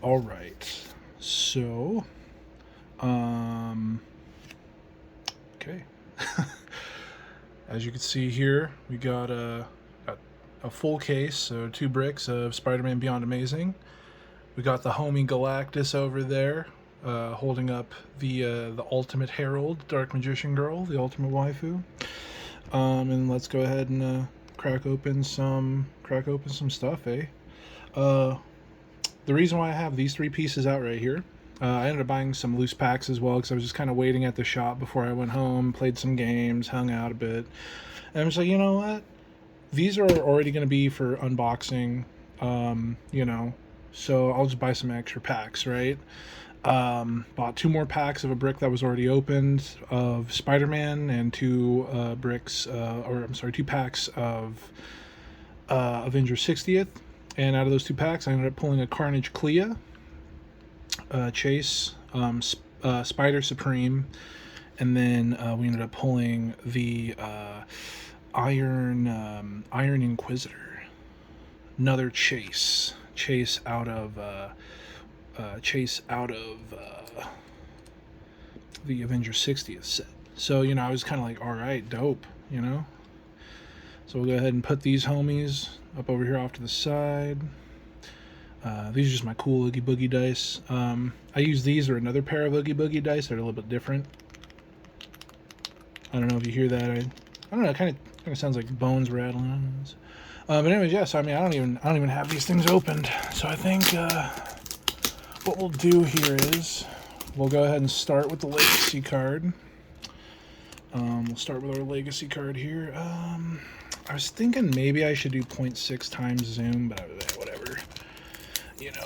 All right. So, okay. As you can see here, we got a full case, so 2 bricks of Spider-Man Beyond Amazing. We got the homie Galactus over there, holding up the ultimate herald, Dark Magician Girl, the ultimate waifu. And let's go ahead and crack open some stuff, eh? Uh, the reason why I have these 3 pieces out right here, I ended up buying some loose packs as well because I was just kind of waiting at the shop before I went home, played some games, hung out a bit. And I was like, you know what? These are already going to be for unboxing, so I'll just buy some extra packs, right? Bought 2 more packs of a brick that was already opened of Spider-Man and 2 2 packs of Avengers 60th. And out of those 2 packs, I ended up pulling a Carnage Clea, Chase, Spider Supreme, and then we ended up pulling the Iron Inquisitor, another Chase out of the Avengers 60th set. So I was kind of like, all right, dope, So we'll go ahead and put these homies up over here off to the side. These are just my cool Oogie Boogie dice. I use these or another pair of Oogie Boogie dice. They're a little bit different. I don't know if you hear that. I don't know. It kind of sounds like bones rattling. But anyways, yeah. So I don't even have these things opened. So I think what we'll do here is we'll go ahead and start with the legacy card. We'll start with our legacy card here. I was thinking maybe I should do 0.6 times zoom, but whatever.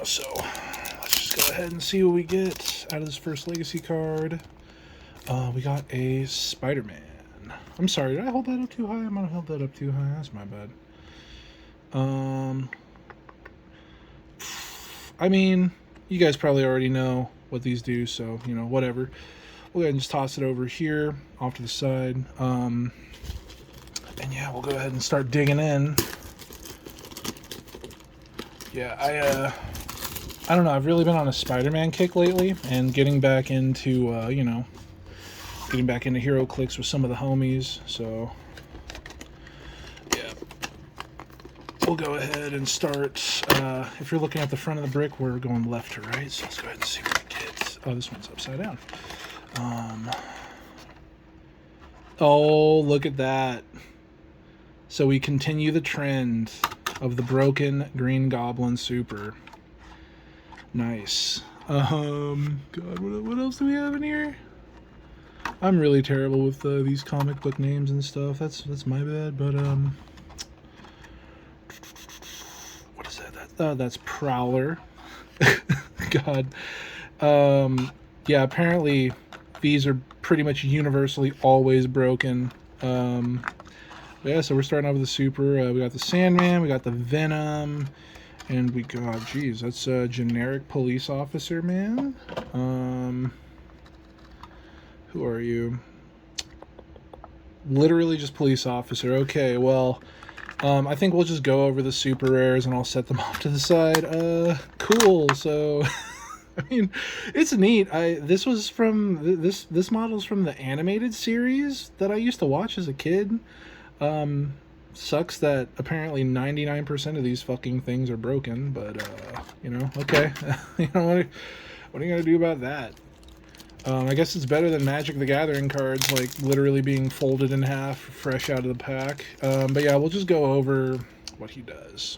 So let's just go ahead and see what we get out of this first legacy card. We got a Spider-Man. I'm sorry, did I hold that up too high? I might have held that up too high. That's my bad. I mean, you guys probably already know what these do, so, whatever. We'll go ahead and just toss it over here, off to the side. And yeah, we'll go ahead and start digging in. Yeah, I don't know. I've really been on a Spider-Man kick lately, and getting back into Heroclix with some of the homies. So yeah, we'll go ahead and start. If you're looking at the front of the brick, we're going left to right. So let's go ahead and see what we get. Oh, this one's upside down. Oh, look at that. So we continue the trend of the broken Green Goblin Super. Nice. God, what else do we have in here? I'm really terrible with these comic book names and stuff. That's my bad. But what is that? That's Prowler. God. Yeah. Apparently, these are pretty much universally always broken. Yeah. So we're starting off with the Super. We got the Sandman. We got the Venom. And we got, geez, that's a generic police officer, man. Who are you? Literally just police officer. Okay, well, I think we'll just go over the super rares and I'll set them off to the side. Cool. So, I mean, it's neat. This model's from the animated series that I used to watch as a kid. Sucks that apparently 99% of these fucking things are broken, but okay. What are you gonna do about that? I guess it's better than Magic the Gathering cards, like literally being folded in half, fresh out of the pack. But yeah, we'll just go over what he does.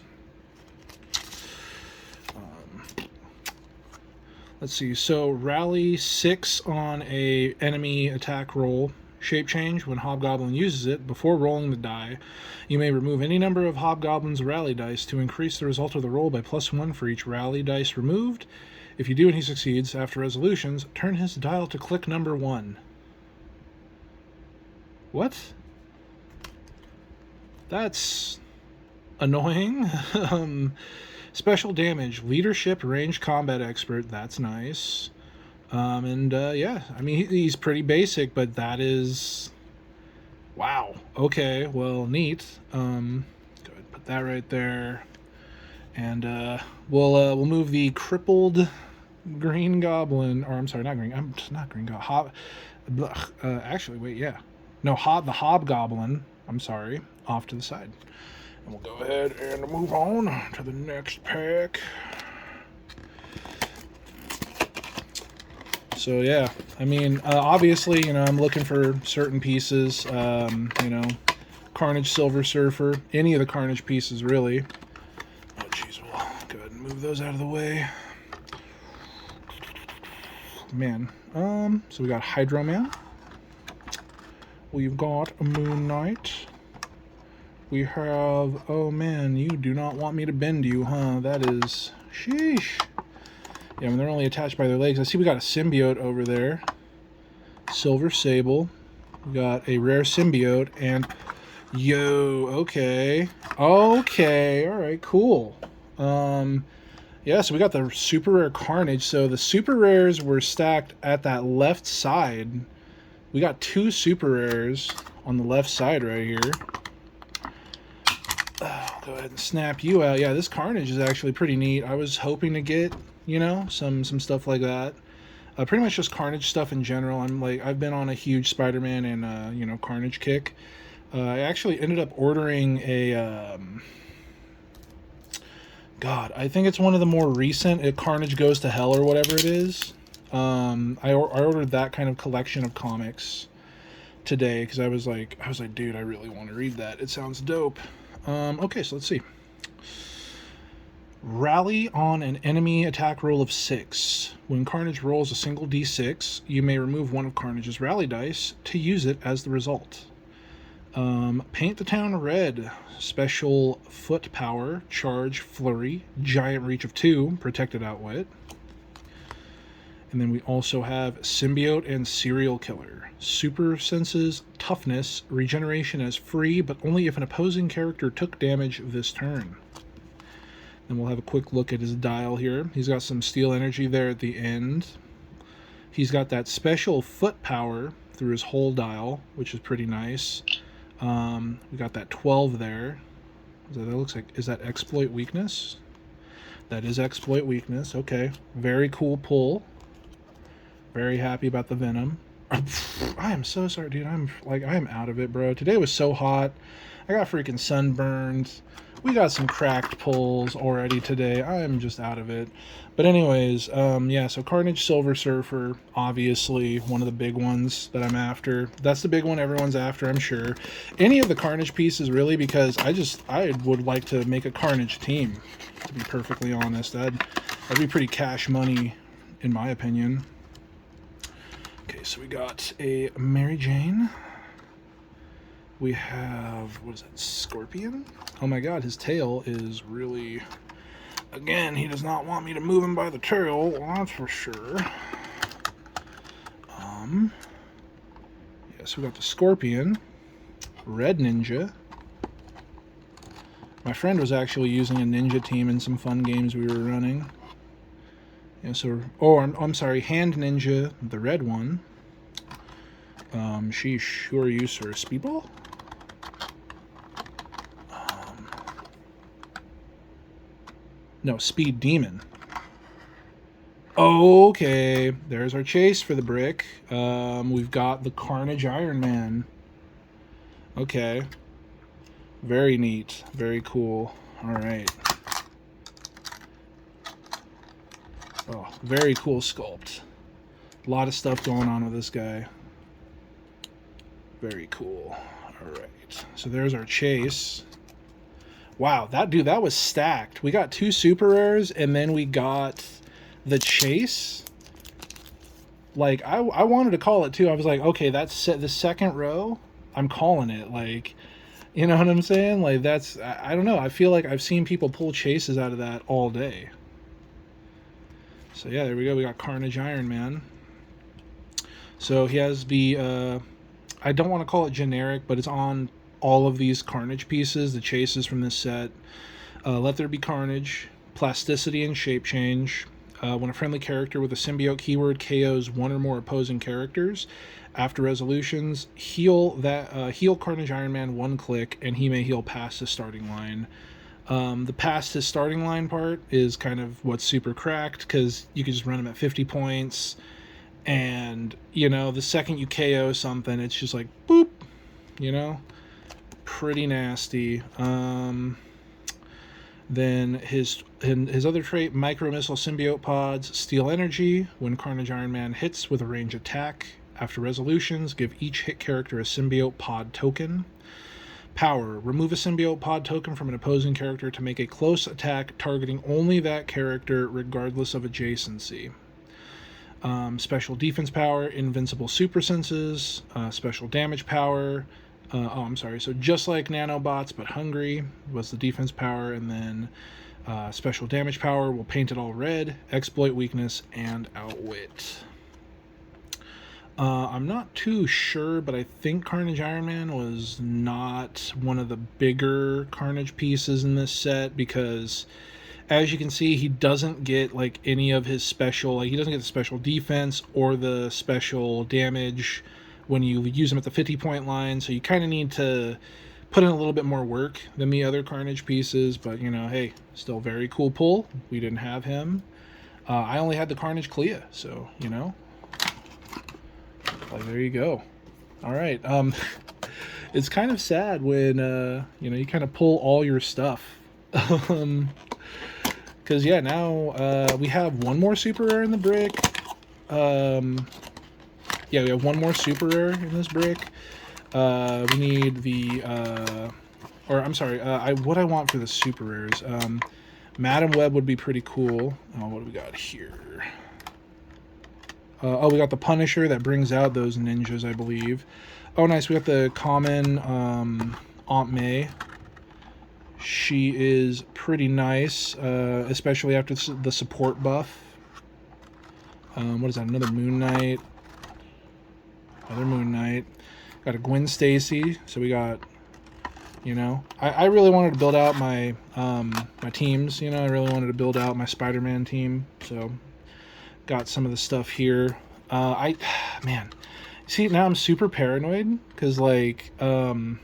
Let's see. So rally 6 on a enemy attack roll. Shape change. When Hobgoblin uses it, before rolling the die, you may remove any number of Hobgoblin's rally dice to increase the result of the roll by +1 for each rally dice removed. If you do and he succeeds, after resolutions, turn his dial to click number 1. What? That's annoying. Special damage. Leadership, range combat expert. That's nice. Yeah, I mean, he's pretty basic, but that is... Wow. Okay, well, neat. Go ahead and put that right there. And we'll move the crippled Green Goblin, or I'm sorry, not Green. I'm not Green Goblin. Actually, wait, yeah, no, the Hobgoblin. I'm sorry, off to the side, and we'll go ahead and move on to the next pack. So yeah, I mean, obviously, you know, I'm looking for certain pieces. You know, Carnage Silver Surfer, any of the Carnage pieces, really. Oh, jeez, we'll go ahead and move those out of the way. Man, so we got Hydro Man. We've got Moon Knight. We have, oh man, you do not want me to bend you, huh? That is, sheesh. Yeah, I mean, they're only attached by their legs. I see we got a symbiote over there. Silver Sable. We got a rare symbiote, and yo, okay. Okay, alright, cool. Yeah, so we got the super rare Carnage. So the super rares were stacked at that left side. We got 2 super rares on the left side right here. I'll go ahead and snap you out. Yeah, this Carnage is actually pretty neat. I was hoping to get, you know, some stuff like that. Pretty much just Carnage stuff in general. I've been on a huge Spider-Man and you know, Carnage kick. I actually ended up ordering a God, I think it's one of the more recent, Carnage Goes to Hell or whatever it is. I ordered that kind of collection of comics today because I was like, dude, I really want to read that. It sounds dope. Okay, so let's see. Rally on an enemy attack roll of 6. When Carnage rolls a single d6, you may remove one of Carnage's rally dice to use it as the result. Paint the town red. Special foot power, charge, flurry, giant reach of 2, protected outwit. And then we also have symbiote and serial killer. Super senses, toughness, regeneration as free, but only if an opposing character took damage this turn. Then we'll have a quick look at his dial here. He's got some steel energy there at the end. He's got that special foot power through his whole dial, which is pretty nice. We got that 12 there. That looks like, is that exploit weakness? That is exploit weakness. Okay, very cool pull. Very happy about the Venom. I am so sorry, dude. I am out of it, bro. Today was so hot. I got freaking sunburned. We got some cracked pulls already today. I am just out of it. But anyways, yeah, so Carnage Silver Surfer, obviously one of the big ones that I'm after. That's the big one everyone's after, I'm sure. Any of the Carnage pieces, really, because I would like to make a Carnage team, to be perfectly honest. That'd be pretty cash money, in my opinion. Okay, so we got a Mary Jane. We have, what is that, Scorpion? Oh my god, his tail is really... Again, he does not want me to move him by the tail, well, that's for sure. Yeah, so we got the Scorpion. Red Ninja. My friend was actually using a ninja team in some fun games we were running. Yeah, so... Oh, I'm sorry, Hand Ninja, the red one. Sheesh, who are you, sir? Speedball? No, Speed Demon. Okay, there's our chase for the brick. We've got the Carnage Iron Man. Okay. Very neat. Very cool. Alright. Oh, very cool sculpt. A lot of stuff going on with this guy. Very cool. Alright. So there's our chase. Wow, that was stacked. We got 2 super rares, and then we got the chase. Like, I wanted to call it too. I was like, okay, that's the second row. I'm calling it. Like, you know what I'm saying? Like, that's, I don't know. I feel like I've seen people pull chases out of that all day. So yeah, there we go. We got Carnage Iron Man. So he has the, I don't want to call it generic, but it's on all of these Carnage pieces, the chases from this set. Let There Be Carnage, Plasticity and Shape Change. When a friendly character with a symbiote keyword KOs one or more opposing characters, after resolutions, heal Carnage Iron Man 1 click, and he may heal past the starting line. The past his starting line part is kind of what's super cracked, because you can just run him at 50 points, and, you know, the second you KO something, it's just like, boop, you know? Pretty nasty. Then his other trait, Micro Missile Symbiote Pods, steal energy. When Carnage Iron Man hits with a range attack, after resolutions, give each hit character a Symbiote Pod token. Power, remove a Symbiote Pod token from an opposing character to make a close attack targeting only that character regardless of adjacency. Special defense power, invincible super senses, special damage power. So just like nanobots, but hungry was the defense power, and then special damage power will paint it all red, exploit weakness, and outwit. I'm not too sure, but I think Carnage Iron Man was not one of the bigger Carnage pieces in this set, because as you can see, he doesn't get like any of his special, like he doesn't get the special defense or the special damage when you use him at the 50-point line, so you kind of need to put in a little bit more work than the other Carnage pieces, but, you know, hey, still very cool pull. We didn't have him. I only had the Carnage Clea, so, you know, like, there you go. All right. It's kind of sad when, you know, you kind of pull all your stuff. Because, yeah, now we have one more super rare in the brick. Yeah, we have one more super rare in this brick. We need the, what I want for the super rares. Madam Web would be pretty cool. Oh, what do we got here? We got the Punisher that brings out those ninjas, I believe. Oh, nice. We got the common Aunt May. She is pretty nice, especially after the support buff. What is that? Another Moon Knight. Another Moon Knight. Got a Gwen Stacy. So we got, you know, I really wanted to build out my my teams. You know, I really wanted to build out my Spider-Man team. So got some of the stuff here. Man, see, now I'm super paranoid because, like, we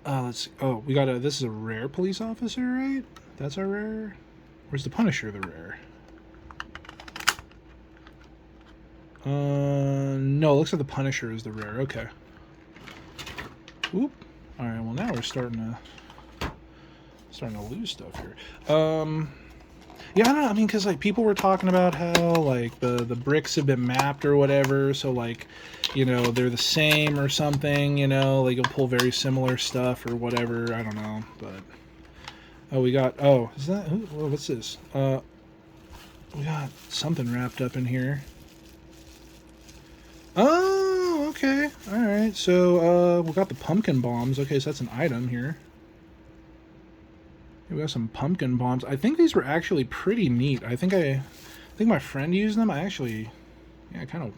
got this is a rare police officer, right? That's our rare. Where's the Punisher, the rare? No, it looks like the Punisher is the rare. Okay. Oop. All right. Well, now we're starting to lose stuff here. Yeah, I don't know. I mean, because, like, people were talking about how, like, the bricks have been mapped or whatever, so, like, you know, they're the same or something. You know, like, you'll pull very similar stuff or whatever. I don't know, but we got. Oh, is that? What's this? We got something wrapped up in here. Oh, okay. All right. So, we got the pumpkin bombs. Okay, so that's an item here. We got some pumpkin bombs. I think these were actually pretty neat. I think my friend used them. I actually, yeah, kind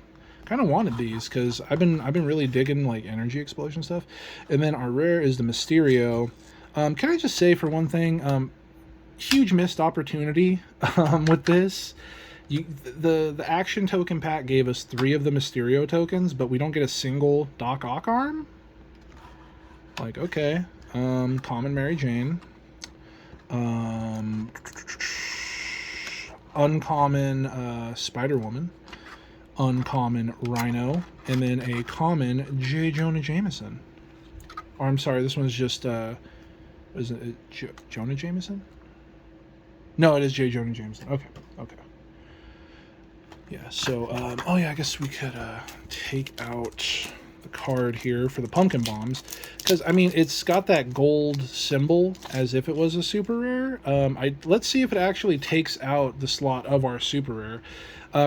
of wanted these because I've been really digging, like, energy explosion stuff. And then our rare is the Mysterio. Can I just say, for one thing, huge missed opportunity with this. The action token pack gave us 3 of the Mysterio tokens, but we don't get a single Doc Ock arm. Like, okay, common Mary Jane, uncommon Spider-Woman, uncommon Rhino, and then a common J. Jonah Jameson. Or I'm sorry, this one's just is it Jonah Jameson? No, it is J. Jonah Jameson. Okay. Yeah, so, oh yeah, I guess we could take out the card here for the pumpkin bombs, because, I mean, it's got that gold symbol as if it was a super rare. Let's see if it actually takes out the slot of our super rare.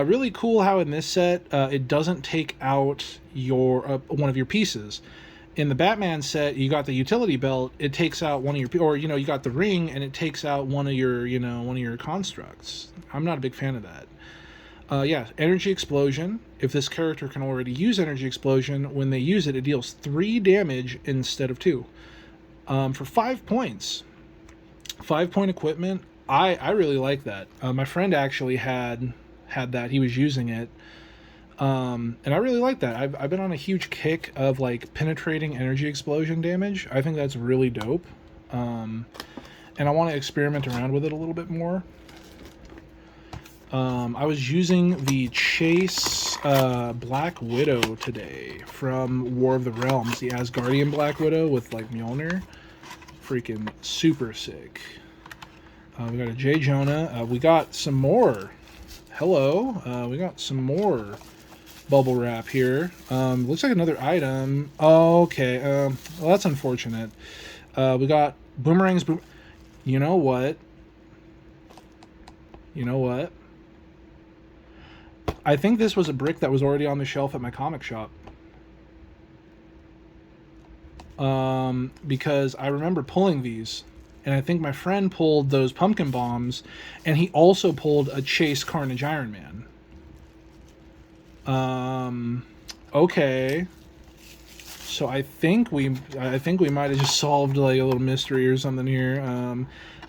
Really cool how in this set, it doesn't take out your one of your pieces. In the Batman set, you got the utility belt, it takes out one of your, or, you know, you got the ring, and it takes out one of your, you know, one of your constructs. I'm not a big fan of that. Yeah, Energy Explosion. If this character can already use Energy Explosion, when they use it, it deals 3 damage instead of 2. For 5 points. 5-point equipment. I really like that. My friend actually had that. He was using it. And I really like that. I've been on a huge kick of, like, penetrating Energy Explosion damage. I think that's really dope. And I want to experiment around with it a little bit more. I was using the Chase Black Widow today from War of the Realms, the Asgardian Black Widow with like Mjolnir. Freaking super sick. We got a J. Jonah. We got some more. Hello. We got some more bubble wrap here. Looks like another item. Okay. Well, that's unfortunate. We got boomerangs. You know what? You know what? I think this was a brick that was already on the shelf at my comic shop. Because I remember pulling these, and I think my friend pulled those pumpkin bombs, and he also pulled a Chase Carnage Iron Man. Okay. So I think we might have just solved like a little mystery or something here.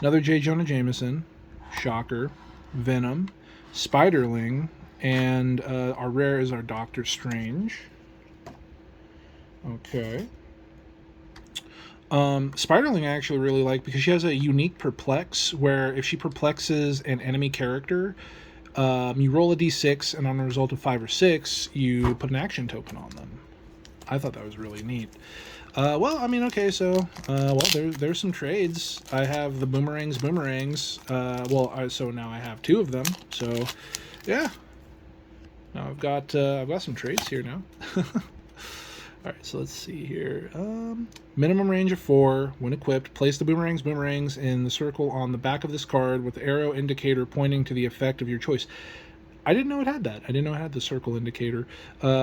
Another J. Jonah Jameson, Shocker, Venom, Spiderling, and our rare is our Doctor Strange. Okay. Spiderling I actually really like because she has a unique perplex where if she perplexes an enemy character, you roll a d6 and on a result of 5 or 6, you put an action token on them. I thought that was really neat. Well, I mean, okay, so, there's some trades. I have the boomerangs. So now I have 2 of them. So, yeah. Now I've got some trades here now. Alright, so let's see here. Minimum range of 4. When equipped, place the boomerangs in the circle on the back of this card with the arrow indicator pointing to the effect of your choice. I didn't know it had that. I didn't know it had the circle indicator.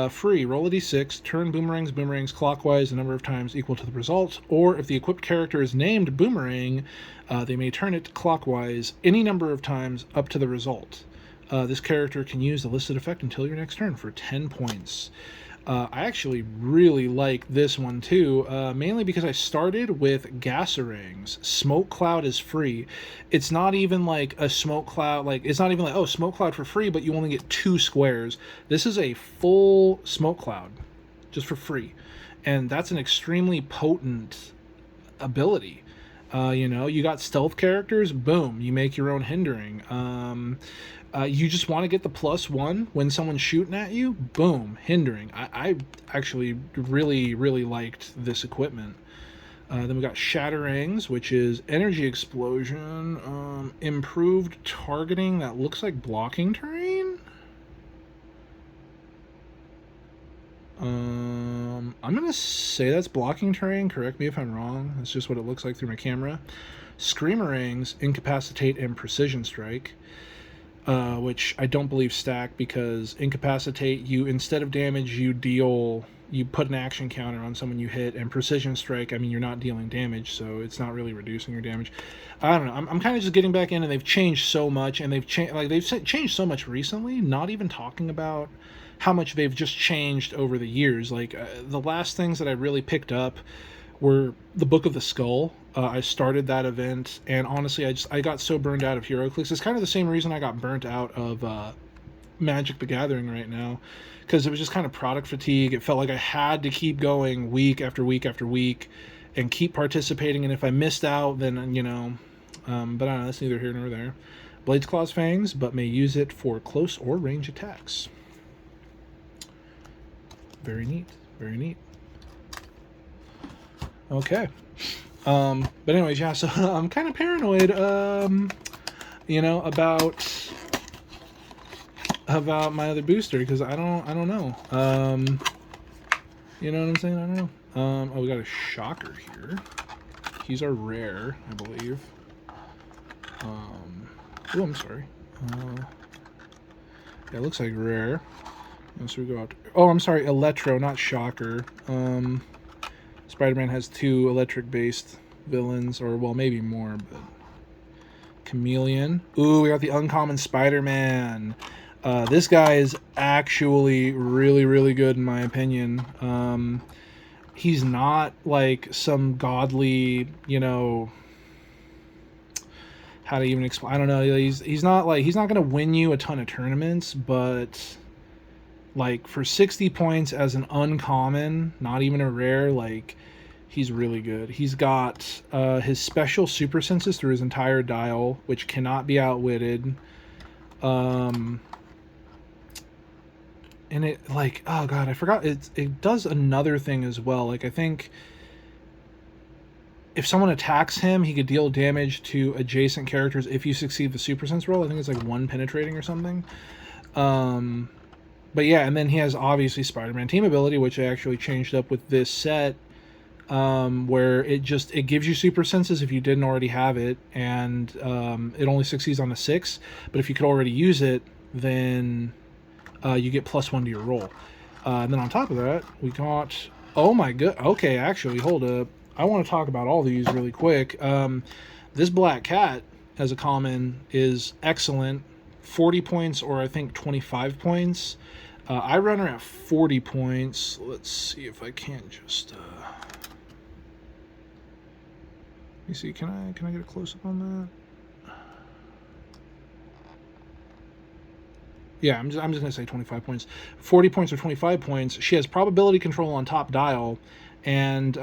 Free, roll a d6, turn boomerangs clockwise a number of times equal to the result, or if the equipped character is named Boomerang, they may turn it clockwise any number of times up to the result. This character can use the listed effect until your next turn for 10 points. I actually really like this one too, mainly because I started with Gasarangs. Smoke Cloud is free. It's not even like a Smoke Cloud, like it's not even like, oh, Smoke Cloud for free, but you only get 2 squares. This is a full Smoke Cloud, just for free. And that's an extremely potent ability. You got stealth characters, boom, you make your own hindering. You just want to get the +1 when someone's shooting at you, boom, hindering. I actually really, really liked this equipment. Then we got Shatterings, which is energy explosion, improved targeting that looks like blocking terrain. I'm going to say that's blocking terrain. Correct me if I'm wrong. That's just what it looks like through my camera. Screamerings, incapacitate and precision strike. Which I don't believe stack because incapacitate, you instead of damage, you put an action counter on someone you hit, and precision strike, I mean, you're not dealing damage, so it's not really reducing your damage. I don't know. I'm kind of just getting back in, and they've changed so much, and they've changed so much recently. Not even talking about how much they've just changed over the years. Like the last things that I really picked up were the Book of the Skull. I started that event, and honestly, I got so burned out of Heroclix. It's kind of the same reason I got burnt out of Magic the Gathering right now, because it was just kind of product fatigue. It felt like I had to keep going week after week after week and keep participating, and if I missed out, then, but I don't know, that's neither here nor there. Blades, Claws, Fangs, but may use it for close or range attacks. Very neat, very neat. Okay. But anyways, yeah, so I'm kind of paranoid, about my other booster, because I don't know. You know what I'm saying? I don't know. Oh, we got a Shocker here. He's our rare, I believe. Oh, I'm sorry. Yeah, it looks like rare. So we go out. Oh, I'm sorry, Electro, not Shocker. Spider-Man has 2 electric-based villains, or, well, maybe more, but... Chameleon. Ooh, we got the uncommon Spider-Man. This guy is actually really, really good, in my opinion. He's not, like, some godly, how to even explain... I don't know, he's not going to win you a ton of tournaments, but... Like, for 60 points as an uncommon, not even a rare, like, He's really good. He's got his special super senses through his entire dial, which cannot be outwitted. And it, like, oh god, I forgot, it does another thing as well. Like, I think if someone attacks him, he could deal damage to adjacent characters if you succeed the super sense roll. I think it's like 1 penetrating or something. But yeah, and then he has obviously Spider-Man team ability, which I actually changed up with this set, where it gives you super senses if you didn't already have it, and it only succeeds on a 6. But if you could already use it, then you get +1 to your roll. And then on top of that, we got, oh my god, okay, actually, hold up. I want to talk about all these really quick. This Black Cat as a common is excellent. 40 points, or I think 25 points. I run her at 40 points. Let's see if I can't just... Let me see, can I get a close-up on that? Yeah, I'm just going to say 25 points. 40 points or 25 points. She has probability control on top dial, and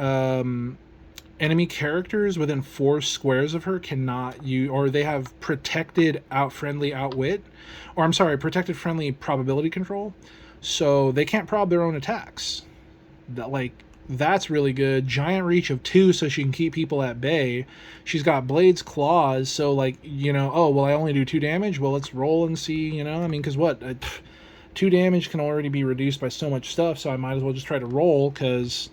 enemy characters within 4 squares of her cannot use, or they have protected friendly outwit, or I'm sorry, protected friendly probability control, so they can't prob their own attacks. That's really good. Giant reach of 2, so she can keep people at bay. She's got Blade's Claws, so like, you know, oh, well, I only do 2 damage? Well, let's roll and see, you know? I mean, because what? 2 damage can already be reduced by so much stuff, so I might as well just try to roll, because,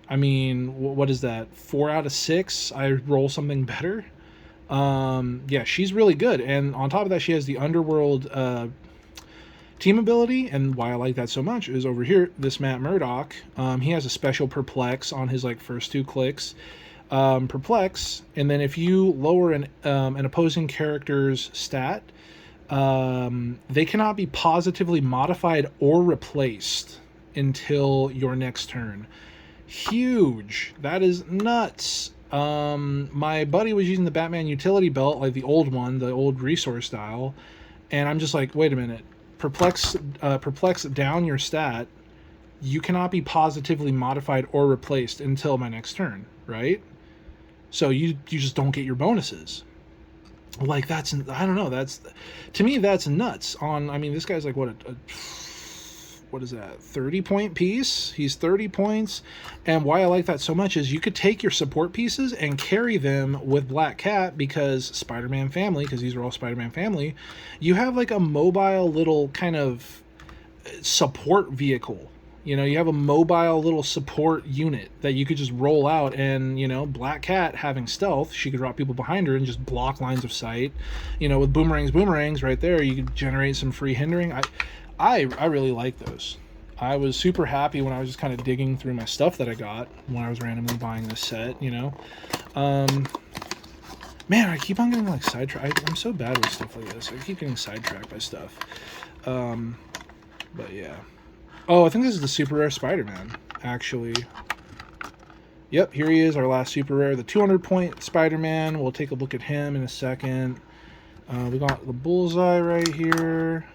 I mean, what is that? 4 out of 6? I roll something better? Yeah, she's really good. And on top of that, she has the Underworld team ability, and why I like that so much is over here, this Matt Murdock, he has a special Perplex on his like first 2 clicks. Perplex, and then if you lower an opposing character's stat, they cannot be positively modified or replaced until your next turn. Huge. That is nuts. My buddy was using the Batman utility belt, like the old one, the old resource style, and I'm just like, wait a minute. Perplex down your stat, you cannot be positively modified or replaced until my next turn, right? So you just don't get your bonuses. Like, that's, I don't know, that's, to me, that's nuts. I mean, this guy's like, what is that, 30-point piece? He's 30 points, and why I like that so much is you could take your support pieces and carry them with Black Cat, because Spider-Man family, because these are all Spider-Man family, you have like a mobile little kind of support vehicle. You know, you have a mobile little support unit that you could just roll out, and, you know, Black Cat having stealth, she could drop people behind her and just block lines of sight. You know, with boomerangs right there, you could generate some free hindering. I really like those. I was super happy when I was just kind of digging through my stuff that I got when I was randomly buying this set, you know. Man, I keep on getting like sidetracked. I'm so bad with stuff like this. I keep getting sidetracked by stuff. But yeah. Oh, I think this is the super rare Spider-Man, actually. Yep, here he is, our last super rare, the 200-point Spider-Man. We'll take a look at him in a second. We got the Bullseye right here.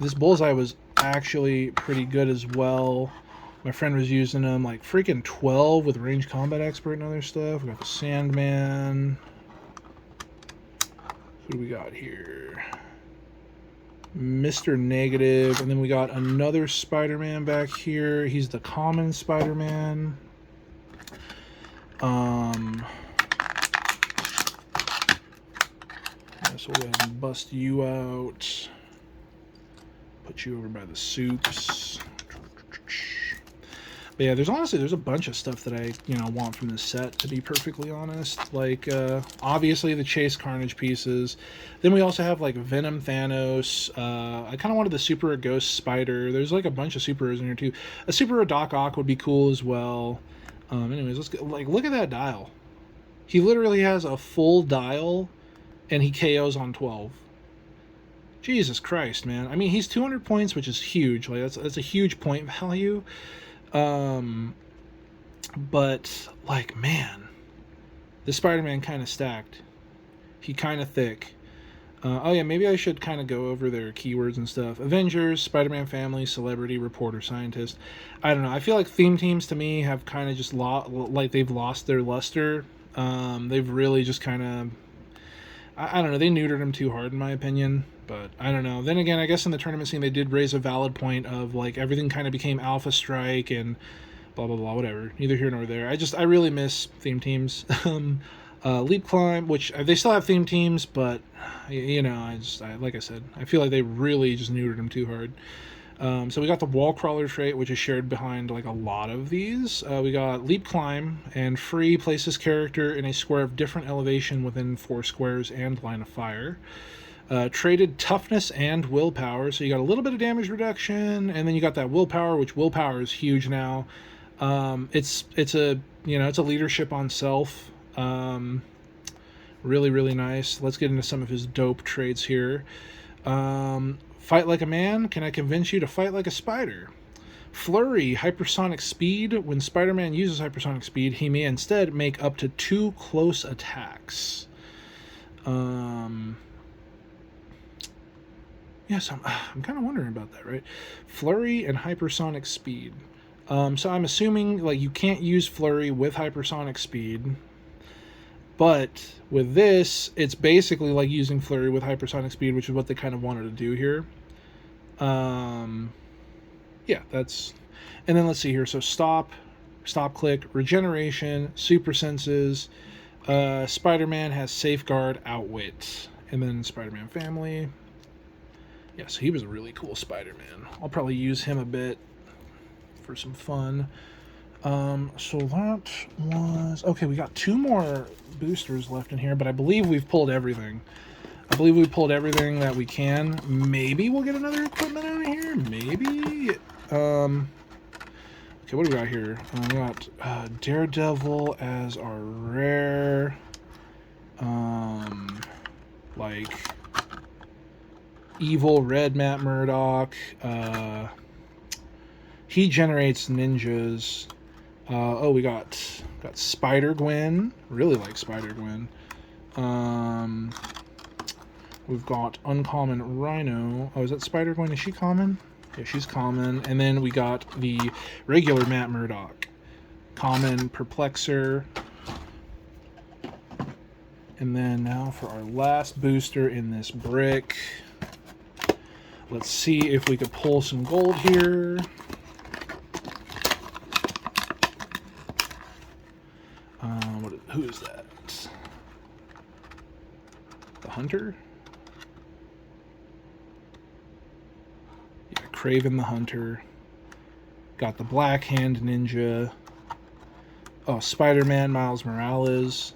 This Bullseye was actually pretty good as well. My friend was using them like freaking 12 with Range Combat Expert and other stuff. We got the Sandman. Who do we got here? Mr. Negative. And then we got another Spider-Man back here. He's the common Spider-Man. So we'll go ahead and bust you out. Put you over by the soups. But yeah, there's a bunch of stuff that I, you know, want from this set, to be perfectly honest. Like, obviously the Chase Carnage pieces. Then we also have, like, Venom Thanos. I kind of wanted the Super Rare Ghost Spider. There's, like, a bunch of Super Rares in here, too. A Super Rare Doc Ock would be cool as well. Anyways, let's go. Like, look at that dial. He literally has a full dial, and he KOs on 12. Jesus Christ, man. I mean, he's 200 points, which is huge. Like, that's a huge point value. But, like, man, this Spider-Man kind of stacked. He kind of thick. Oh yeah, maybe I should kind of go over their keywords and stuff. Avengers, Spider-Man family, celebrity, reporter, scientist. I don't know. I feel like theme teams to me have kind of just they've lost their luster. They've really just kind of, I don't know. They neutered them too hard in my opinion. But I don't know. Then again, I guess in the tournament scene they did raise a valid point of like everything kind of became Alpha Strike and blah blah blah, whatever. Neither here nor there. I really miss theme teams. Leap Climb, which they still have theme teams, but you know, like I said, I feel like they really just neutered them too hard. So we got the Wall Crawler trait, which is shared behind like a lot of these. We got Leap Climb, and free places character in a square of different elevation within 4 squares and line of fire. Traded toughness and willpower, so you got a little bit of damage reduction, and then you got that willpower, which willpower is huge now. It's a it's a leadership on self. Really really nice. Let's get into some of his dope traits here. Fight like a man. Can I convince you to fight like a spider? Flurry, hypersonic speed. When Spider-Man uses hypersonic speed, he may instead make up to 2 close attacks. Yes, I'm kind of wondering about that, right? Flurry and hypersonic speed. So I'm assuming like you can't use Flurry with hypersonic speed, but with this, it's basically like using Flurry with hypersonic speed, which is what they kind of wanted to do here. Yeah, that's... And then let's see here. So stop, click, regeneration, super senses. Spider-Man has safeguard, outwit. And then Spider-Man family. Yeah, so he was a really cool Spider-Man. I'll probably use him a bit for some fun. So that was... Okay, we got 2 more boosters left in here, but I believe we've pulled everything. I believe we pulled everything that we can. Maybe we'll get another equipment out of here. Maybe. Okay, what do we got here? We got Daredevil as our rare. Like evil red Matt Murdock. He generates ninjas. Oh, we got Spider-Gwen. Really like Spider-Gwen. We've got uncommon Rhino. Oh, is that Spider-Gwen? Is she common? Yeah, she's common. And then we got the regular Matt Murdock. Common Perplexer. And then now for our last booster in this brick. Let's see if we could pull some gold here. Who is that? The Hunter? Yeah, Kraven the Hunter. Got the Black Hand Ninja. Oh, Spider-Man Miles Morales.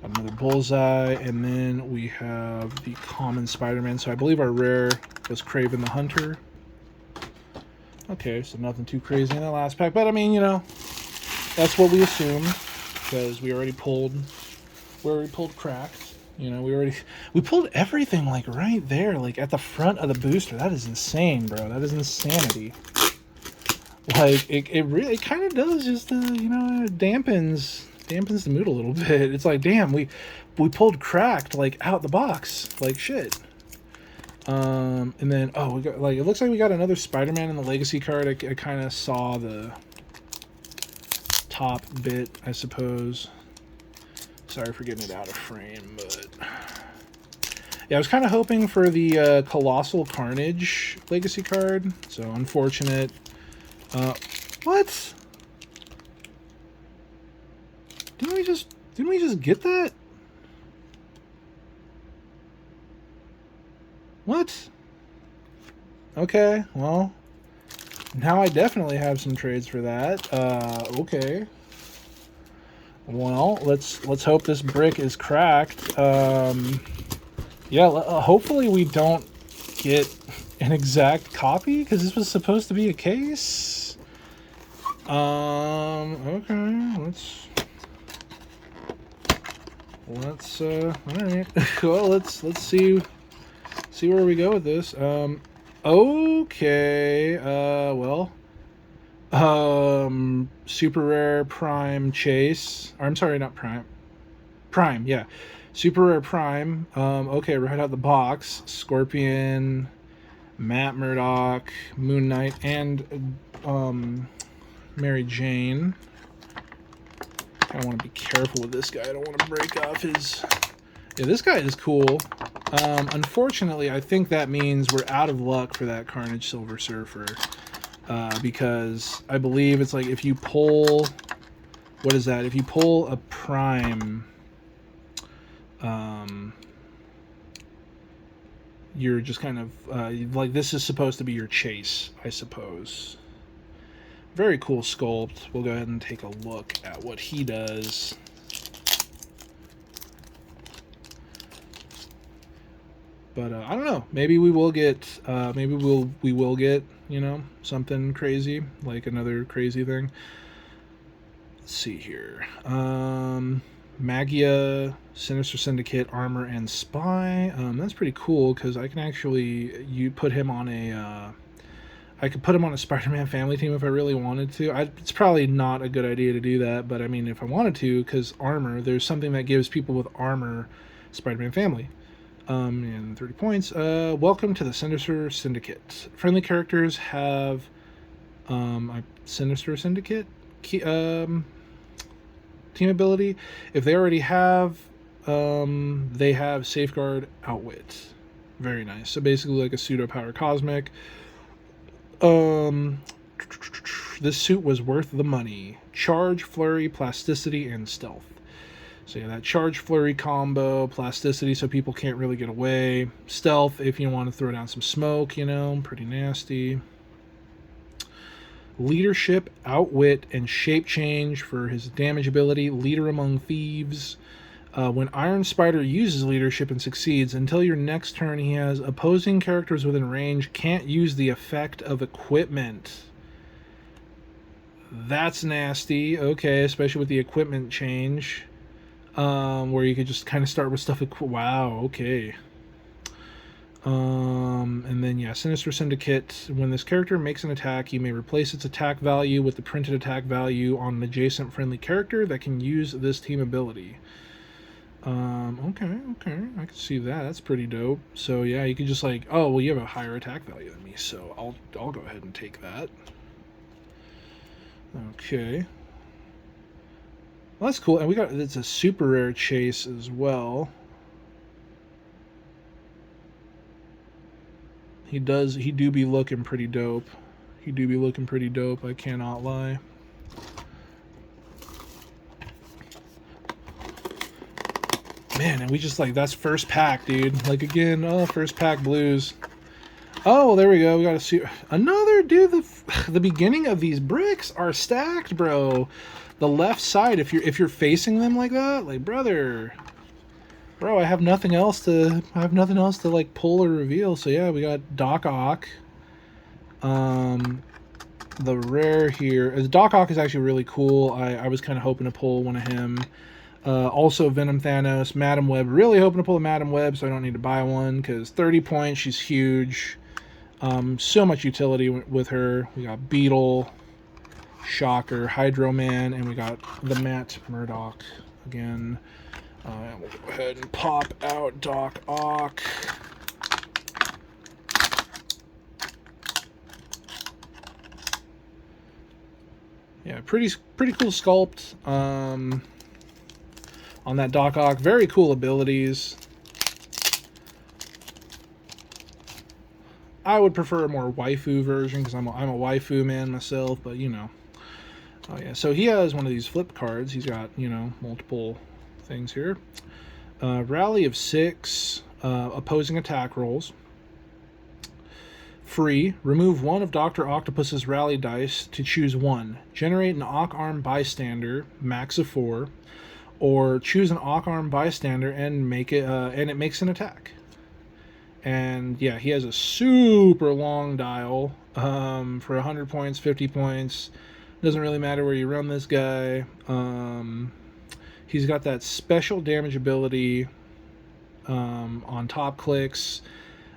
Got another Bullseye. And then we have the common Spider-Man. So I believe our rare was Kraven the Hunter. Okay, so nothing too crazy in that last pack. But I mean, you know, that's what we assumed. Because we already pulled cracked. You know, we pulled everything like right there, like at the front of the booster. That is insane, bro. That is insanity. Like it kind of does just you know, dampens the mood a little bit. It's like, damn, we pulled cracked like out the box, like shit. And then we got, like, it looks like we got another Spider-Man in the legacy card. I kind of saw the top bit, I suppose. Sorry for getting it out of frame, but yeah, I was kind of hoping for the Colossal Carnage legacy card, so unfortunate. What? Didn't we just get that? What? Okay, well, now I definitely have some trades for that. Okay. Well, let's hope this brick is cracked. Yeah, hopefully we don't get an exact copy, because this was supposed to be a case. Okay, let's all right. Well, let's see where we go with this. Okay, well, super rare Prime Chase. Or, I'm sorry, not Prime. Prime, yeah. Super Rare Prime. Okay, right out the box. Scorpion, Matt Murdock, Moon Knight, and Mary Jane. I want to be careful with this guy. I don't want to break off his... Yeah, this guy is cool. Unfortunately, I think that means we're out of luck for that Carnage Silver Surfer. Because I believe it's like if you pull... What is that? If you pull a Prime... you're just kind of... like, this is supposed to be your chase, I suppose. Very cool sculpt. We'll go ahead and take a look at what he does. But I don't know. Maybe we will get. We will get. You know, something crazy, like another crazy thing. Let's see here. Magia, Sinister Syndicate, Armor, and Spy. That's pretty cool because I can actually put him on a. I could put him on a Spider-Man family team if I really wanted to. It's probably not a good idea to do that, but I mean, if I wanted to, because armor, there's something that gives people with armor Spider-Man family. And 30 points. Welcome to the Sinister Syndicate. Friendly characters have Sinister Syndicate team ability. If they already have, they have Safeguard, Outwit. Very nice. So basically like a pseudo power cosmic. This suit was worth the money. Charge, Flurry, Plasticity, and Stealth. So yeah, that Charge, Flurry combo, Plasticity so people can't really get away. Stealth if you want to throw down some smoke, you know, pretty nasty. Leadership, Outwit, and Shape Change for his damage ability. Leader among Thieves. When Iron Spider uses leadership and succeeds, until your next turn he has opposing characters within range can't use the effect of equipment. That's nasty. Okay, especially with the equipment change. Where you could just kind of start with stuff. Wow, okay. And then, yeah, Sinister Syndicate. When this character makes an attack, you may replace its attack value with the printed attack value on an adjacent friendly character that can use this team ability. Okay, I can see that. That's pretty dope. So yeah, you could just like, oh well, you have a higher attack value than me, so I'll go ahead and take that. Okay. Well, that's cool. And we got, it's a super rare chase as well. He do be looking pretty dope. He do be looking pretty dope, I cannot lie. Man, and we just like, that's first pack, dude. Like again, oh, first pack blues. Oh, there we go. We got to see another dude. The beginning of these bricks are stacked, bro. The left side, if you're facing them like that, like bro, I have nothing else to like pull or reveal. So yeah, we got Doc Ock. The rare here, Doc Ock is actually really cool. I was kind of hoping to pull one of him. Also Venom Thanos, Madam Web. Really hoping to pull a Madam Web, so I don't need to buy one because 30 points. She's huge. So much utility with her. We got Beetle, Shocker, Hydro Man, and we got the Matt Murdock again. And we'll go ahead and pop out Doc Ock. Yeah, pretty cool sculpt. On that Doc Ock, very cool abilities. I would prefer a more waifu version because I'm a waifu man myself, but you know. Oh yeah, so he has one of these flip cards. He's got, you know, multiple things here. Rally of 6 opposing attack rolls. Free. Remove one of Dr. Octopus's rally dice to choose one. Generate an Ock Arm bystander, max of 4. Or choose an Ock Arm bystander and make it and it makes an attack. And yeah, he has a super long dial for 100 points, 50 points. Doesn't really matter where you run this guy. He's got that special damage ability on top clicks.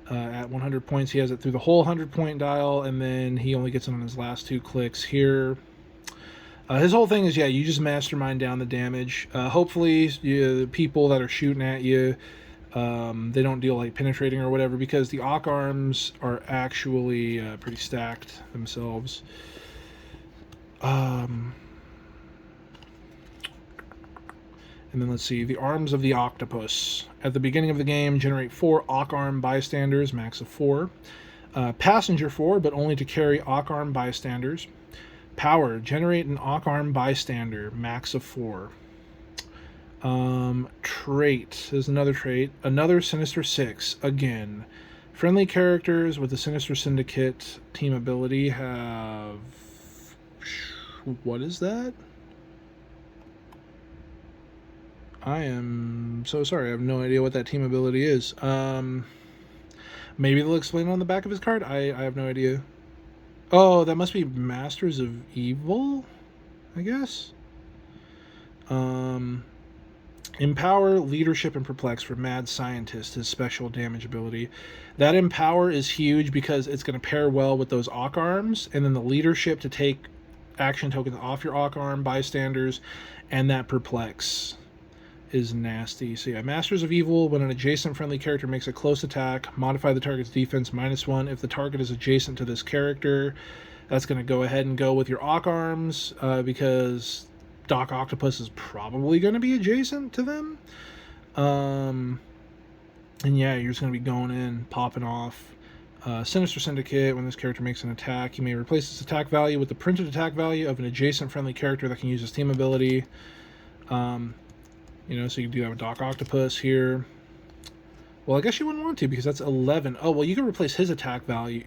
At 100 points, he has it through the whole 100-point dial, and then he only gets it on his last 2 clicks here. His whole thing is, yeah, you just mastermind down the damage. Hopefully, the people that are shooting at you, they don't deal like penetrating or whatever, because the Ock arms are actually pretty stacked themselves. And then let's see, the arms of the octopus. At the beginning of the game, generate 4 Ock arm bystanders, max of 4. Passenger 4, but only to carry Ock arm bystanders. Power, generate an Ock arm bystander, max of 4. Trait, there's another trait. Another Sinister 6, again. Friendly characters with the Sinister Syndicate team ability have... What is that? I am so sorry, I have no idea what that team ability is. Maybe they'll explain it on the back of his card? I have no idea. Oh, that must be Masters of Evil, I guess. Empower, Leadership, and Perplex for Mad Scientist, his special damage ability. That Empower is huge because it's going to pair well with those Ock arms, and then the Leadership to take action tokens off your Ock arm bystanders, and that Perplex is nasty. So yeah, Masters of Evil, when an adjacent friendly character makes a close attack, modify the target's defense -1. If the target is adjacent to this character, that's going to go ahead and go with your Ock arms, because Doc Octopus is probably going to be adjacent to them. And yeah, you're just going to be going in, popping off. Sinister Syndicate, when this character makes an attack, you may replace its attack value with the printed attack value of an adjacent friendly character that can use its team ability. You know, so you can do that with Doc Octopus here. Well, I guess you wouldn't want to, because that's 11. Oh, well, you can replace his attack value.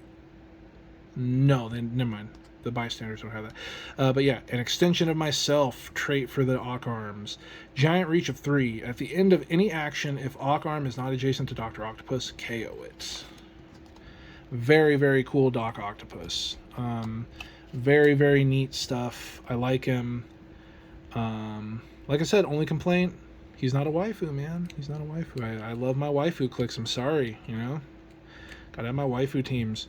No, then never mind. The bystanders don't have that. But yeah, an extension of myself trait for the Ock arms. Giant reach of 3. At the end of any action, if Ock arm is not adjacent to Dr. Octopus, KO it. Very, very cool Doc Octopus. Very, very neat stuff. I like him. Like I said, only complaint, he's not a waifu, man. He's not a waifu. I love my waifu clicks. I'm sorry, you know. Gotta have my waifu teams.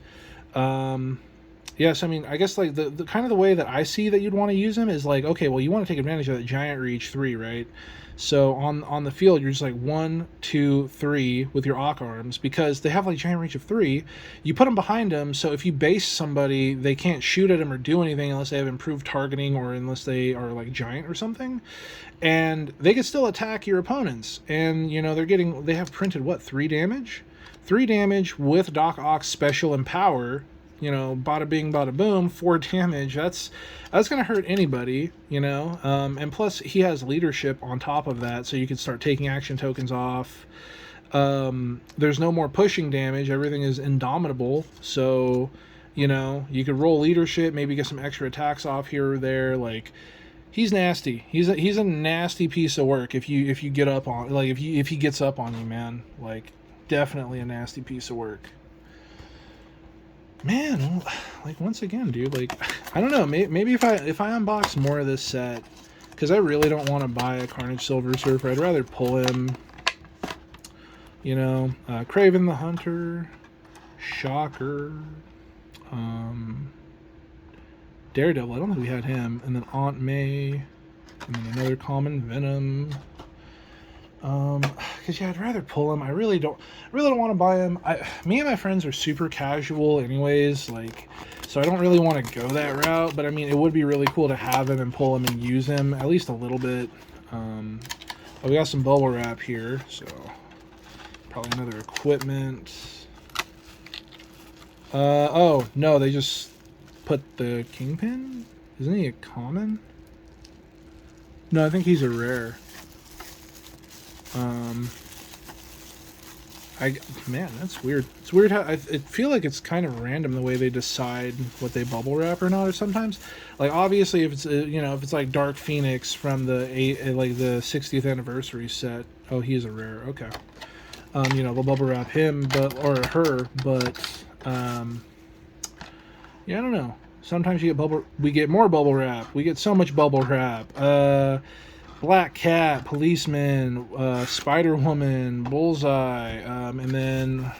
Yes, I mean, I guess like the kind of the way that I see that you'd want to use him is like, okay, well, you want to take advantage of that giant reach 3, right? So on the field, you're just like 1, 2, 3 with your Ock arms, because they have like giant reach of 3. You put them behind them, so if you base somebody, they can't shoot at them or do anything unless they have improved targeting or unless they are like giant or something. And they can still attack your opponents. And, you know, they have printed, what, 3 damage? 3 damage with Doc Ock's special and power. You know, bada bing, bada boom, 4 damage. That's gonna hurt anybody, you know. And plus, he has leadership on top of that, so you can start taking action tokens off. There's no more pushing damage. Everything is indomitable. So, you know, you could roll leadership, maybe get some extra attacks off here or there. Like, he's nasty. He's a nasty piece of work. If you get up on, like, if he gets up on you, man, like, definitely a nasty piece of work. Man, like, once again, dude, like, I don't know, maybe if I unbox more of this set, because I really don't want to buy a Carnage Silver Surfer. I'd rather pull him, you know. Craven the Hunter, Shocker, Daredevil, I don't think we had him, and then Aunt May, and then another common Venom. Because yeah, I'd rather pull him. I really don't want to buy him. Me and my friends are super casual anyways, like, so I don't really want to go that route, but I mean, it would be really cool to have him and pull him and use him at least a little bit. We got some bubble wrap here, so probably another equipment. Oh no, they just put the Kingpin? Isn't he a common? No, I think he's a rare. Man, that's weird. It's weird how I feel like it's kind of random the way they decide what they bubble wrap or not. Or sometimes, like, obviously, if it's you know, if it's like Dark Phoenix from the 60th anniversary set. Oh, he is a rare. Okay. You know, they'll bubble wrap him, or her, but yeah, I don't know. Sometimes we get more bubble wrap. We get so much bubble wrap. Black Cat, Policeman, Spider-Woman, Bullseye, and then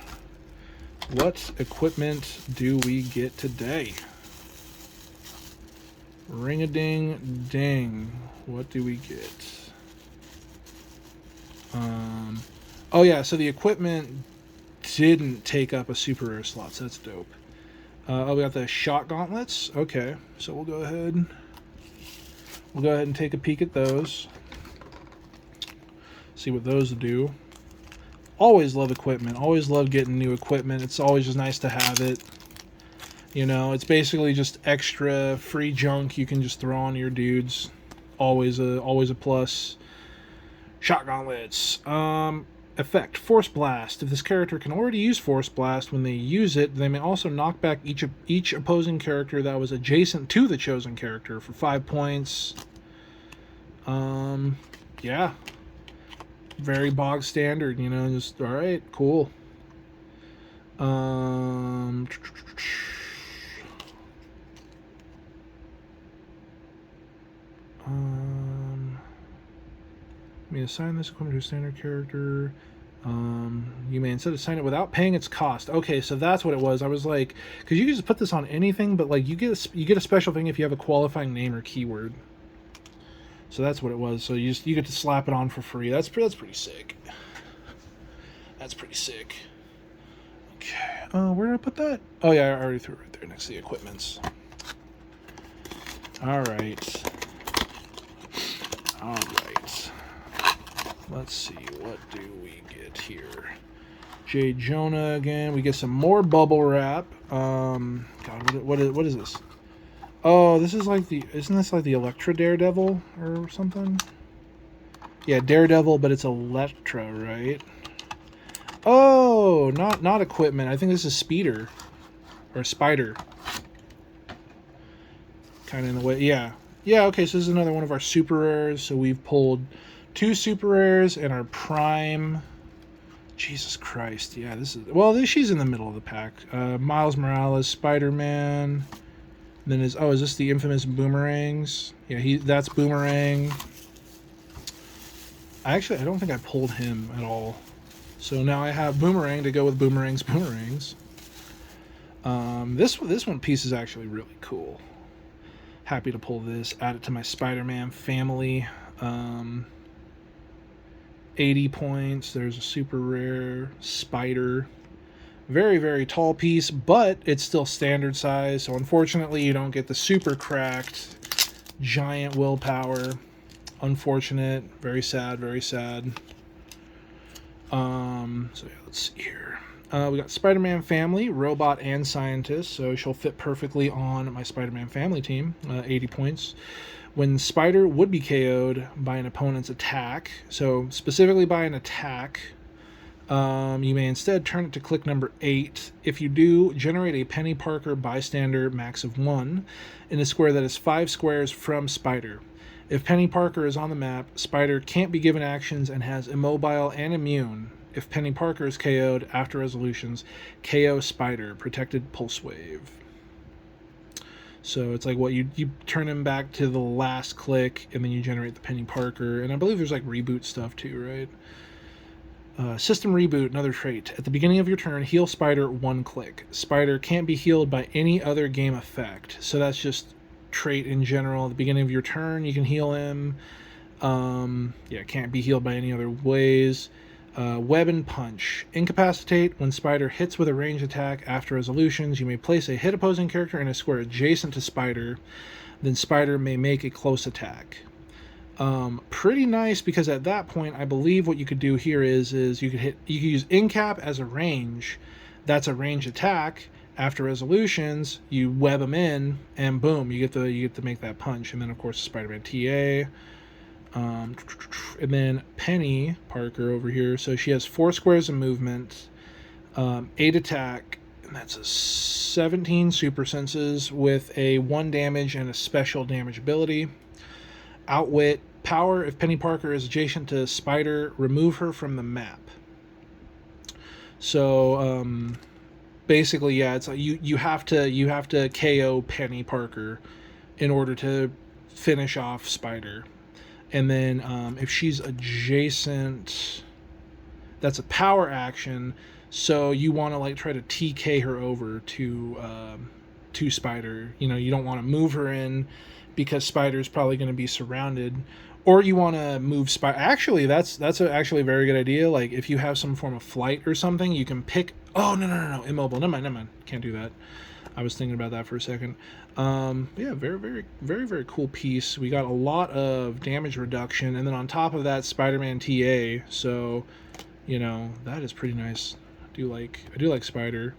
what equipment do we get today? Ring-a-ding-ding. What do we get? Oh yeah, so the equipment didn't take up a super rare slot, so that's dope. Oh, we got the shot gauntlets. Okay, so we'll go ahead. We'll go ahead and take a peek at those. See what those do. Always love equipment. Always love getting new equipment. It's always just nice to have it. You know, it's basically just extra free junk you can just throw on your dudes. Always a plus. Shot gauntlets. Effect, Force Blast. If this character can already use Force Blast when they use it, they may also knock back each opposing character that was adjacent to the chosen character for 5 points. Yeah. Very bog standard, you know, just, alright, cool. You may assign this equipment to a standard character. You may instead assign it without paying its cost. Okay, so that's what it was. I was like, because you can just put this on anything, but like you get a special thing if you have a qualifying name or keyword. So that's what it was. So you get to slap it on for free. That's pretty sick. That's pretty sick. Okay, where did I put that? Oh yeah, I already threw it right there next to the equipments. All right. Let's see, what do we get here? J. Jonah again. We get some more bubble wrap. God, what is this? Oh, this is like isn't this like the Electra Daredevil or something? Yeah, Daredevil, but it's Electra, right? Oh, not equipment. I think this is Speeder or Spider. Kind of in the way. Yeah. Yeah, okay, so this is another one of our super rares. So we've pulled 2 super rares and our prime. Jesus Christ. Yeah, this is... Well, she's in the middle of the pack. Miles Morales, Spider-Man. Then is this the infamous Boomerangs? Yeah, that's Boomerang. I don't think I pulled him at all. So now I have Boomerang to go with Boomerang's Boomerangs. This one piece is actually really cool. Happy to pull this, add it to my Spider-Man family. 80 points. There's a super rare Spider. Very, very tall piece, but it's still standard size. So unfortunately, you don't get the super cracked giant willpower. Unfortunate. Very sad, very sad. So yeah, let's see here. We got Spider-Man family, robot and scientist, so she'll fit perfectly on my Spider-Man family team. 80 points. When Spider would be KO'd by an opponent's attack, so specifically by an attack, you may instead turn it to click number 8. If you do, generate a Penny Parker bystander max of 1 in a square that is 5 squares from Spider. If Penny Parker is on the map, Spider can't be given actions and has immobile and immune. If Penny Parker is KO'd after resolutions, KO Spider, protected pulse wave. So it's like what you turn him back to the last click, and then you generate the Penny Parker. And I believe there's like reboot stuff too, right? System reboot, another trait. At the beginning of your turn, heal Spider 1 click. Spider can't be healed by any other game effect. So that's just trait in general. At the beginning of your turn, you can heal him. Yeah, can't be healed by any other ways. Web and punch. Incapacitate. When Spider hits with a ranged attack after resolutions, you may place a hit opposing character in a square adjacent to Spider. Then Spider may make a close attack. Pretty nice, because at that point, I believe what you could do here is you could use Incap as a range. That's a ranged attack. After resolutions, you web them in, and boom, you get to make that punch. And then of course Spider-Man TA. And then Penny Parker over here. So she has 4 squares of movement, 8 attack, and that's a 17 super senses with a 1 damage and a special damage ability. Outwit, power. If Penny Parker is adjacent to Spider, remove her from the map. So basically, yeah, it's like you have to KO Penny Parker in order to finish off Spider. And then if she's adjacent, that's a power action. So you want to like try to TK her over to to Spider. You know, you don't want to move her in because Spider's probably going to be surrounded, or you want to move Spider. Actually, that's actually a very good idea. Like if you have some form of flight or something, you can pick. Oh no, immobile. Never mind. Can't do that. I was thinking about that for a second. Yeah, very cool piece. We got a lot of damage reduction, and then on top of that, Spider-Man TA. So, you know, that is pretty nice. I do like Spider.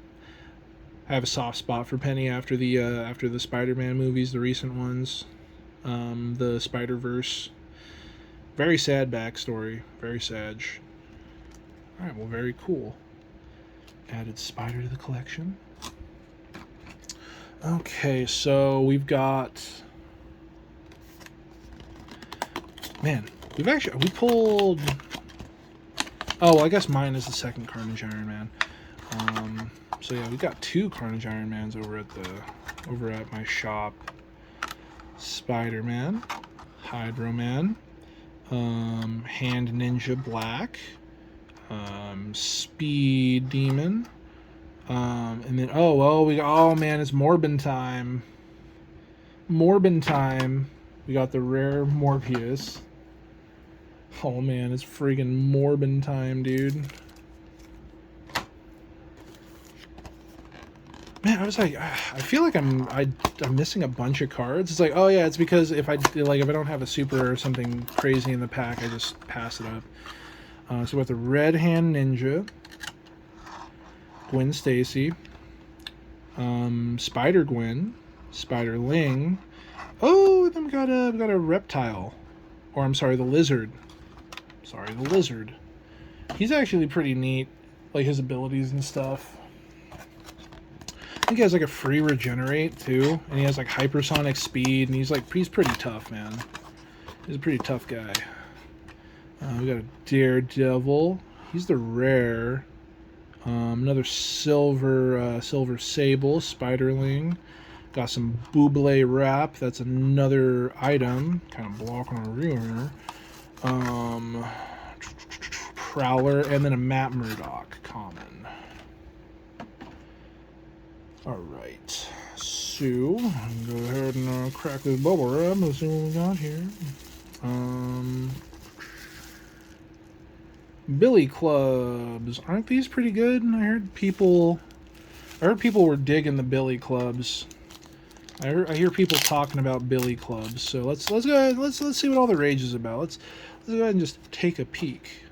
I have a soft spot for Penny after the Spider-Man movies, the recent ones, the Spider-Verse. Very sad backstory. Very sad. All right, well, very cool. Added Spider to the collection. Okay, so we've got... Man, we pulled... Oh, well, I guess mine is the second Carnage Iron Man. So yeah, we've got 2 Carnage Iron Mans over at my shop. Spider-Man, Hydro-Man, Hand Ninja Black, Speed Demon, and then oh man, it's Morbin time. We got the rare Morbius. Oh man, it's friggin' Morbin time, dude. Man, I was like, I feel like I'm missing a bunch of cards. It's like, oh yeah, it's because if I don't have a super or something crazy in the pack, I just pass it up. So we got the Red Hand Ninja, Gwen Stacy, Spider Gwen, Spider Ling. Oh, then we got a reptile, or I'm sorry, the lizard. Sorry, the lizard. He's actually pretty neat, like his abilities and stuff. I think he has like a free regenerate too, and he has like hypersonic speed, and he's pretty tough, man. He's a pretty tough guy. We got a Daredevil. He's the rare. Another silver sable, Spiderling. Got some Buble wrap. That's another item, kind of blocking our view here. Prowler, and then a Matt Murdock common. Alright, so go ahead and crack this bubble wrap. Let's see what we got here. Billy clubs. Aren't these pretty good? I heard people were digging the Billy clubs. I hear people talking about Billy clubs. So let's go ahead, let's see what all the rage is about. Let's go ahead and just take a peek.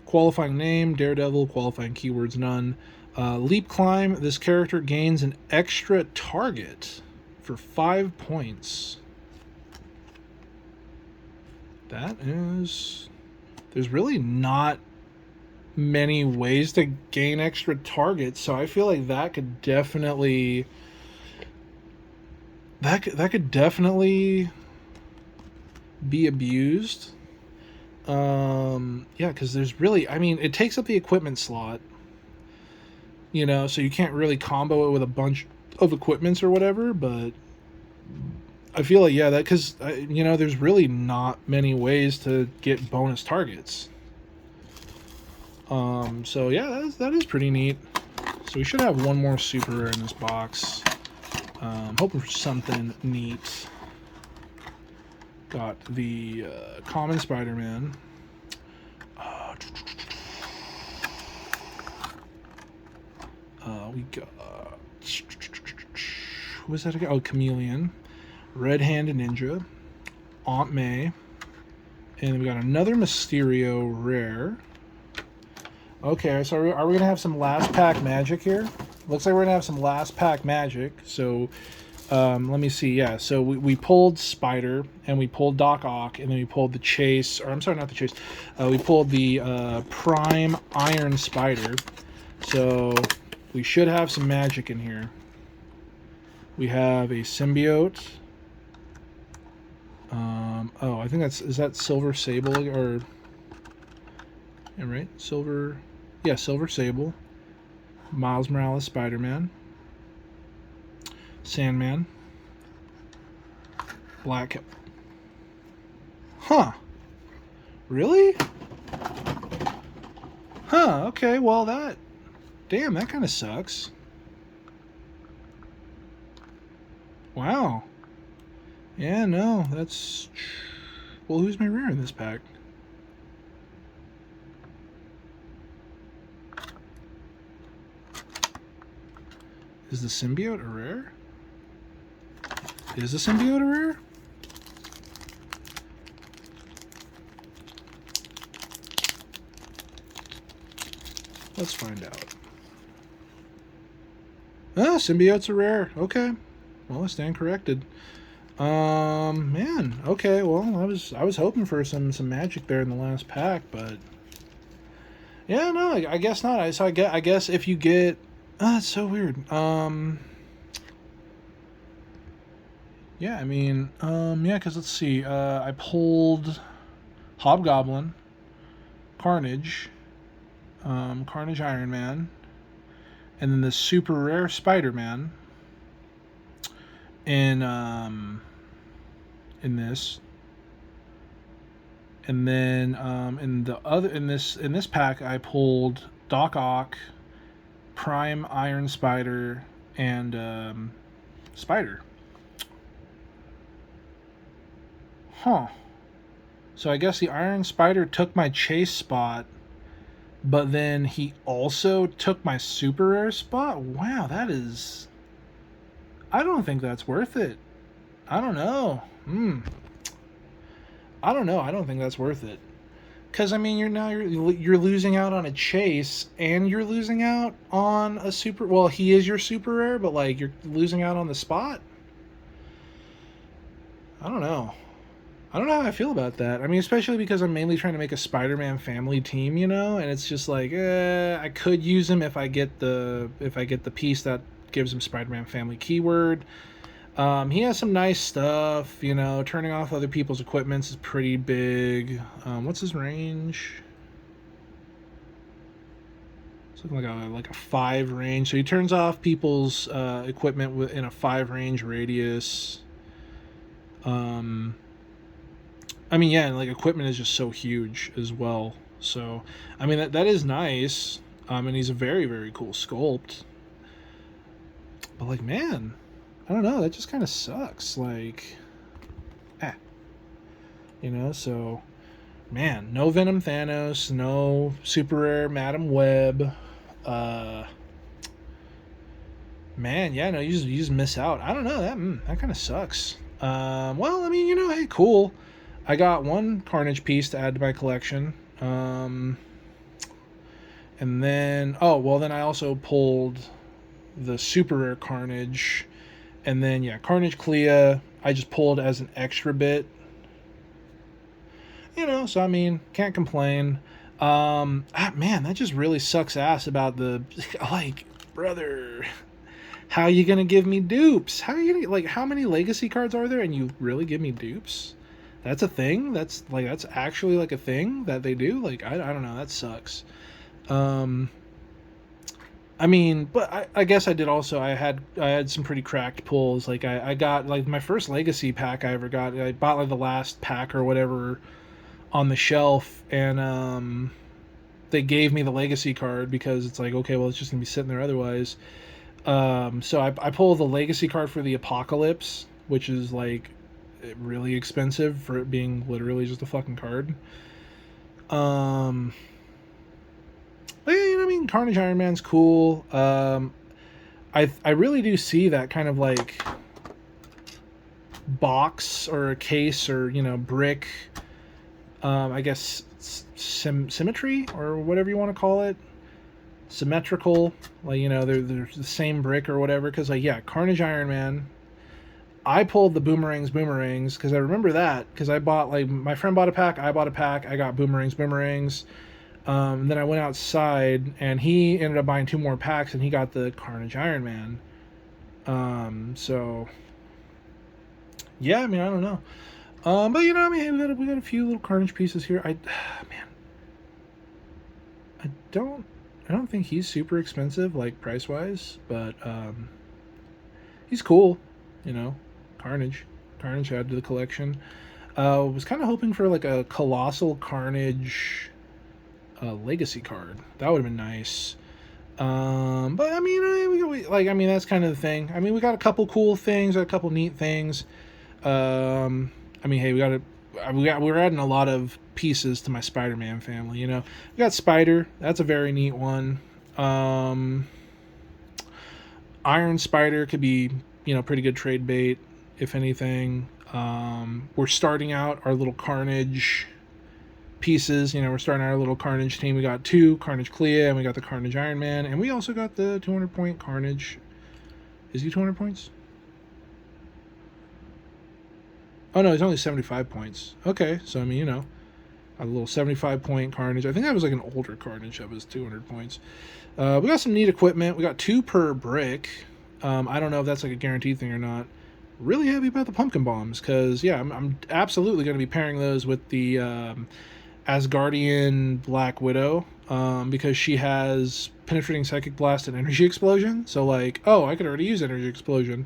Qualifying name, Daredevil. Qualifying keywords, none. Leap climb. This character gains an extra target for 5 points. That is... There's really not many ways to gain extra targets, so I feel like that could definitely... That could definitely be abused. Yeah, because there's really, I mean, it takes up the equipment slot, you know, so you can't really combo it with a bunch of equipments or whatever, but I feel like, yeah, that, because, you know, there's really not many ways to get bonus targets. So yeah, that is pretty neat. So we should have one more super rare in this box. Hoping for something neat. Got the common Spider-Man. We got... Who was that again? Oh, Chameleon. Red-Handed Ninja. Aunt May. And we got another Mysterio rare. Okay, so are we going to have some last pack magic here? Looks like we're going to have some last pack magic. So... let me see, yeah, so we pulled Spider, and we pulled Doc Ock, and then we pulled the Chase, or I'm sorry, not the Chase, we pulled the Prime Iron Spider, so we should have some magic in here. We have a Symbiote, oh, I think is that Silver Sable, or, yeah, right, Silver Sable, Miles Morales Spider-Man, Sandman, Black. Huh. Really? Huh, okay, well that Damn, that kind of sucks. Wow. Yeah, no, that's... Well, who's my rare in this pack? Is the symbiote a rare? Is the symbiote a rare? Let's find out. Ah, symbiote's a rare. Okay. Well, I stand corrected. Man. Okay. Well, I was hoping for some magic there in the last pack, but yeah, no, I guess not. I guess if you get, it's so weird. Yeah, I mean, yeah, because let's see. I pulled Hobgoblin, Carnage, Carnage Iron Man, and then the super rare Spider-Man in this, and then in this pack I pulled Doc Ock, Prime Iron Spider, and Spider. Huh. So I guess the Iron Spider took my chase spot, but then he also took my super rare spot? Wow, that is... I don't think that's worth it. I don't know. I don't know. I don't think that's worth it. Because, I mean, you're losing out on a chase, and you're losing out on a super... Well, he is your super rare, but, like, you're losing out on the spot? I don't know. I don't know how I feel about that. I mean, especially because I'm mainly trying to make a Spider-Man family team, you know, and it's just like, I could use him if I get the piece that gives him Spider-Man family keyword. He has some nice stuff, you know. Turning off other people's equipment is pretty big. What's his range? It's looking like a 5 range. So he turns off people's equipment within a 5 range radius. I mean, yeah, like equipment is just so huge as well. So, I mean, that is nice. And he's a very, very cool sculpt. But, like, man, I don't know. That just kind of sucks. Like, you know, so, man, no Venom Thanos, no super rare Madam Web. Man, yeah, no, you just miss out. I don't know. That kind of sucks. Well, I mean, you know, hey, cool. I got one Carnage piece to add to my collection. And then, then I also pulled the super rare Carnage. And then, yeah, Carnage Clea, I just pulled as an extra bit. You know, so I mean, can't complain. Man, that just really sucks ass about the, like, brother, how you gonna give me dupes? How are you gonna, like, how many legacy cards are there and you really give me dupes? That's a thing? That's actually, like, a thing that they do? Like, I don't know, that sucks. I mean, but I guess I did also, I had some pretty cracked pulls. Like, I got, like, my first legacy pack I ever got, I bought, like, the last pack or whatever on the shelf, and they gave me the legacy card because it's like, okay, well, it's just gonna be sitting there otherwise. So I pulled the legacy card for the Apocalypse, which is, like, really expensive for it being literally just a fucking card. But yeah, you know what I mean? Carnage Iron Man's cool. I really do see that kind of, like, box or a case or, you know, brick, I guess symmetry or whatever you want to call it, symmetrical, like, you know, they're the same brick or whatever. Because, like, yeah, Carnage Iron Man, I pulled the boomerangs because I remember that because I bought, like, my friend bought a pack, I bought a pack, I got boomerangs. Then I went outside and he ended up buying 2 more packs and he got the Carnage Iron Man. So yeah, I mean, I don't know. But, you know, I mean, hey, we got a few little Carnage pieces here. Man, I don't think he's super expensive, like, price wise, but he's cool, you know. Carnage added to the collection. Was kind of hoping for, like, a Colossal Carnage legacy card. That would have been nice. But I mean, that's kind of the thing. I mean, we got a couple cool things, a couple neat things. I mean, hey, we're adding a lot of pieces to my Spider-Man family. You know, we got Spider. That's a very neat one. Iron Spider could be, pretty good trade bait, if anything. We're starting out our little Carnage pieces. We're starting our little Carnage team. We got 2 Carnage Clea, and we got the Carnage Iron Man, and we also got the 200-point Carnage. Is he 200 points? Oh no, he's only 75 points. Okay, so I mean, a little 75-point Carnage. I think that was like an older Carnage that was 200 points. We got some neat equipment. We got 2 per brick. I don't know if that's like a guaranteed thing or not. Really happy about the pumpkin bombs because, yeah, I'm absolutely going to be pairing those with the Asgardian Black Widow because she has penetrating psychic blast and energy explosion. So like, oh, I could already use energy explosion.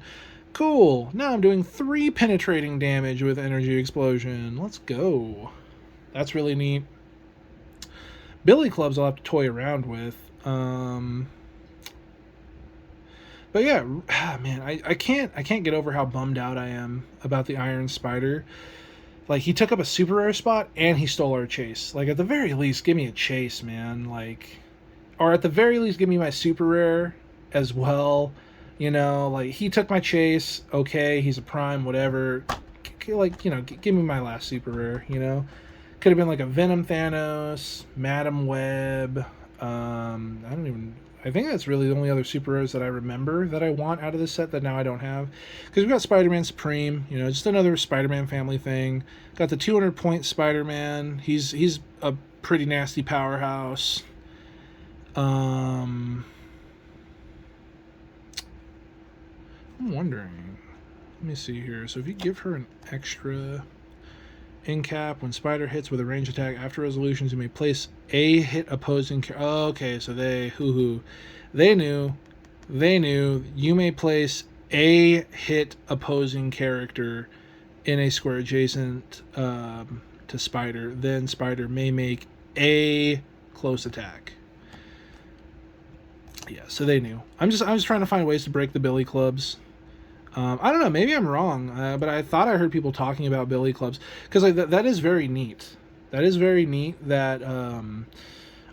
Cool. Now I'm doing 3 penetrating damage with energy explosion. Let's go. That's really neat. Billy clubs I'll have to toy around with. But yeah, man, I can't get over how bummed out I am about the Iron Spider. Like, he took up a super rare spot and he stole our chase. Like, at the very least, give me a chase, man. Like, or at the very least, give me my super rare as well. Like, he took my chase. Okay, he's a prime, whatever. Like, give me my last super rare, Could have been like a Venom Thanos, Madam Web. I think that's really the only other super rares that I remember that I want out of this set that now I don't have. Because we've got Spider-Man Supreme, just another Spider-Man family thing. Got the 200-point Spider-Man. He's a pretty nasty powerhouse. I'm wondering. Let me see here. So if you give her an extra in cap, when Spider hits with a range attack after resolutions, you may place a hit opposing. Okay, so they knew you may place a hit opposing character in a square adjacent to Spider. Then Spider may make a close attack. Yeah, so they knew. I'm just trying to find ways to break the Billy clubs. I don't know, maybe I'm wrong, but I thought I heard people talking about Billy clubs because that is very neat. That is very neat. That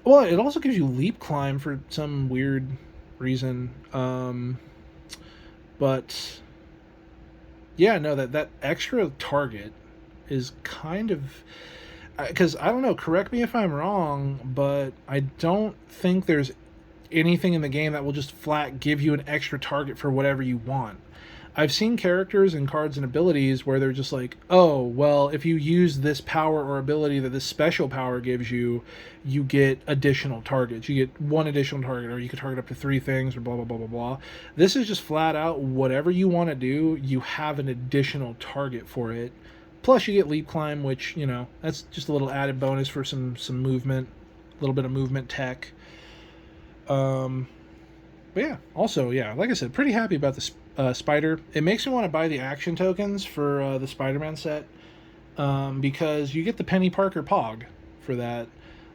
well, it also gives you leap climb for some weird reason. But yeah, no, that extra target is kind of because I don't know. Correct me if I'm wrong, but I don't think there's anything in the game that will just flat give you an extra target for whatever you want. I've seen characters and cards and abilities where they're just like, oh, well, if you use this power or ability that this special power gives you, you get additional targets. You get 1 additional target, or you can target up to 3 things, or blah, blah, blah, blah, blah. This is just flat out, whatever you want to do, you have an additional target for it. Plus, you get leap climb, which, that's just a little added bonus for some movement, a little bit of movement tech. But yeah, also, yeah, like I said, pretty happy about this Spider. It makes me want to buy the action tokens for the Spider-Man set because you get the Penny Parker Pog for that,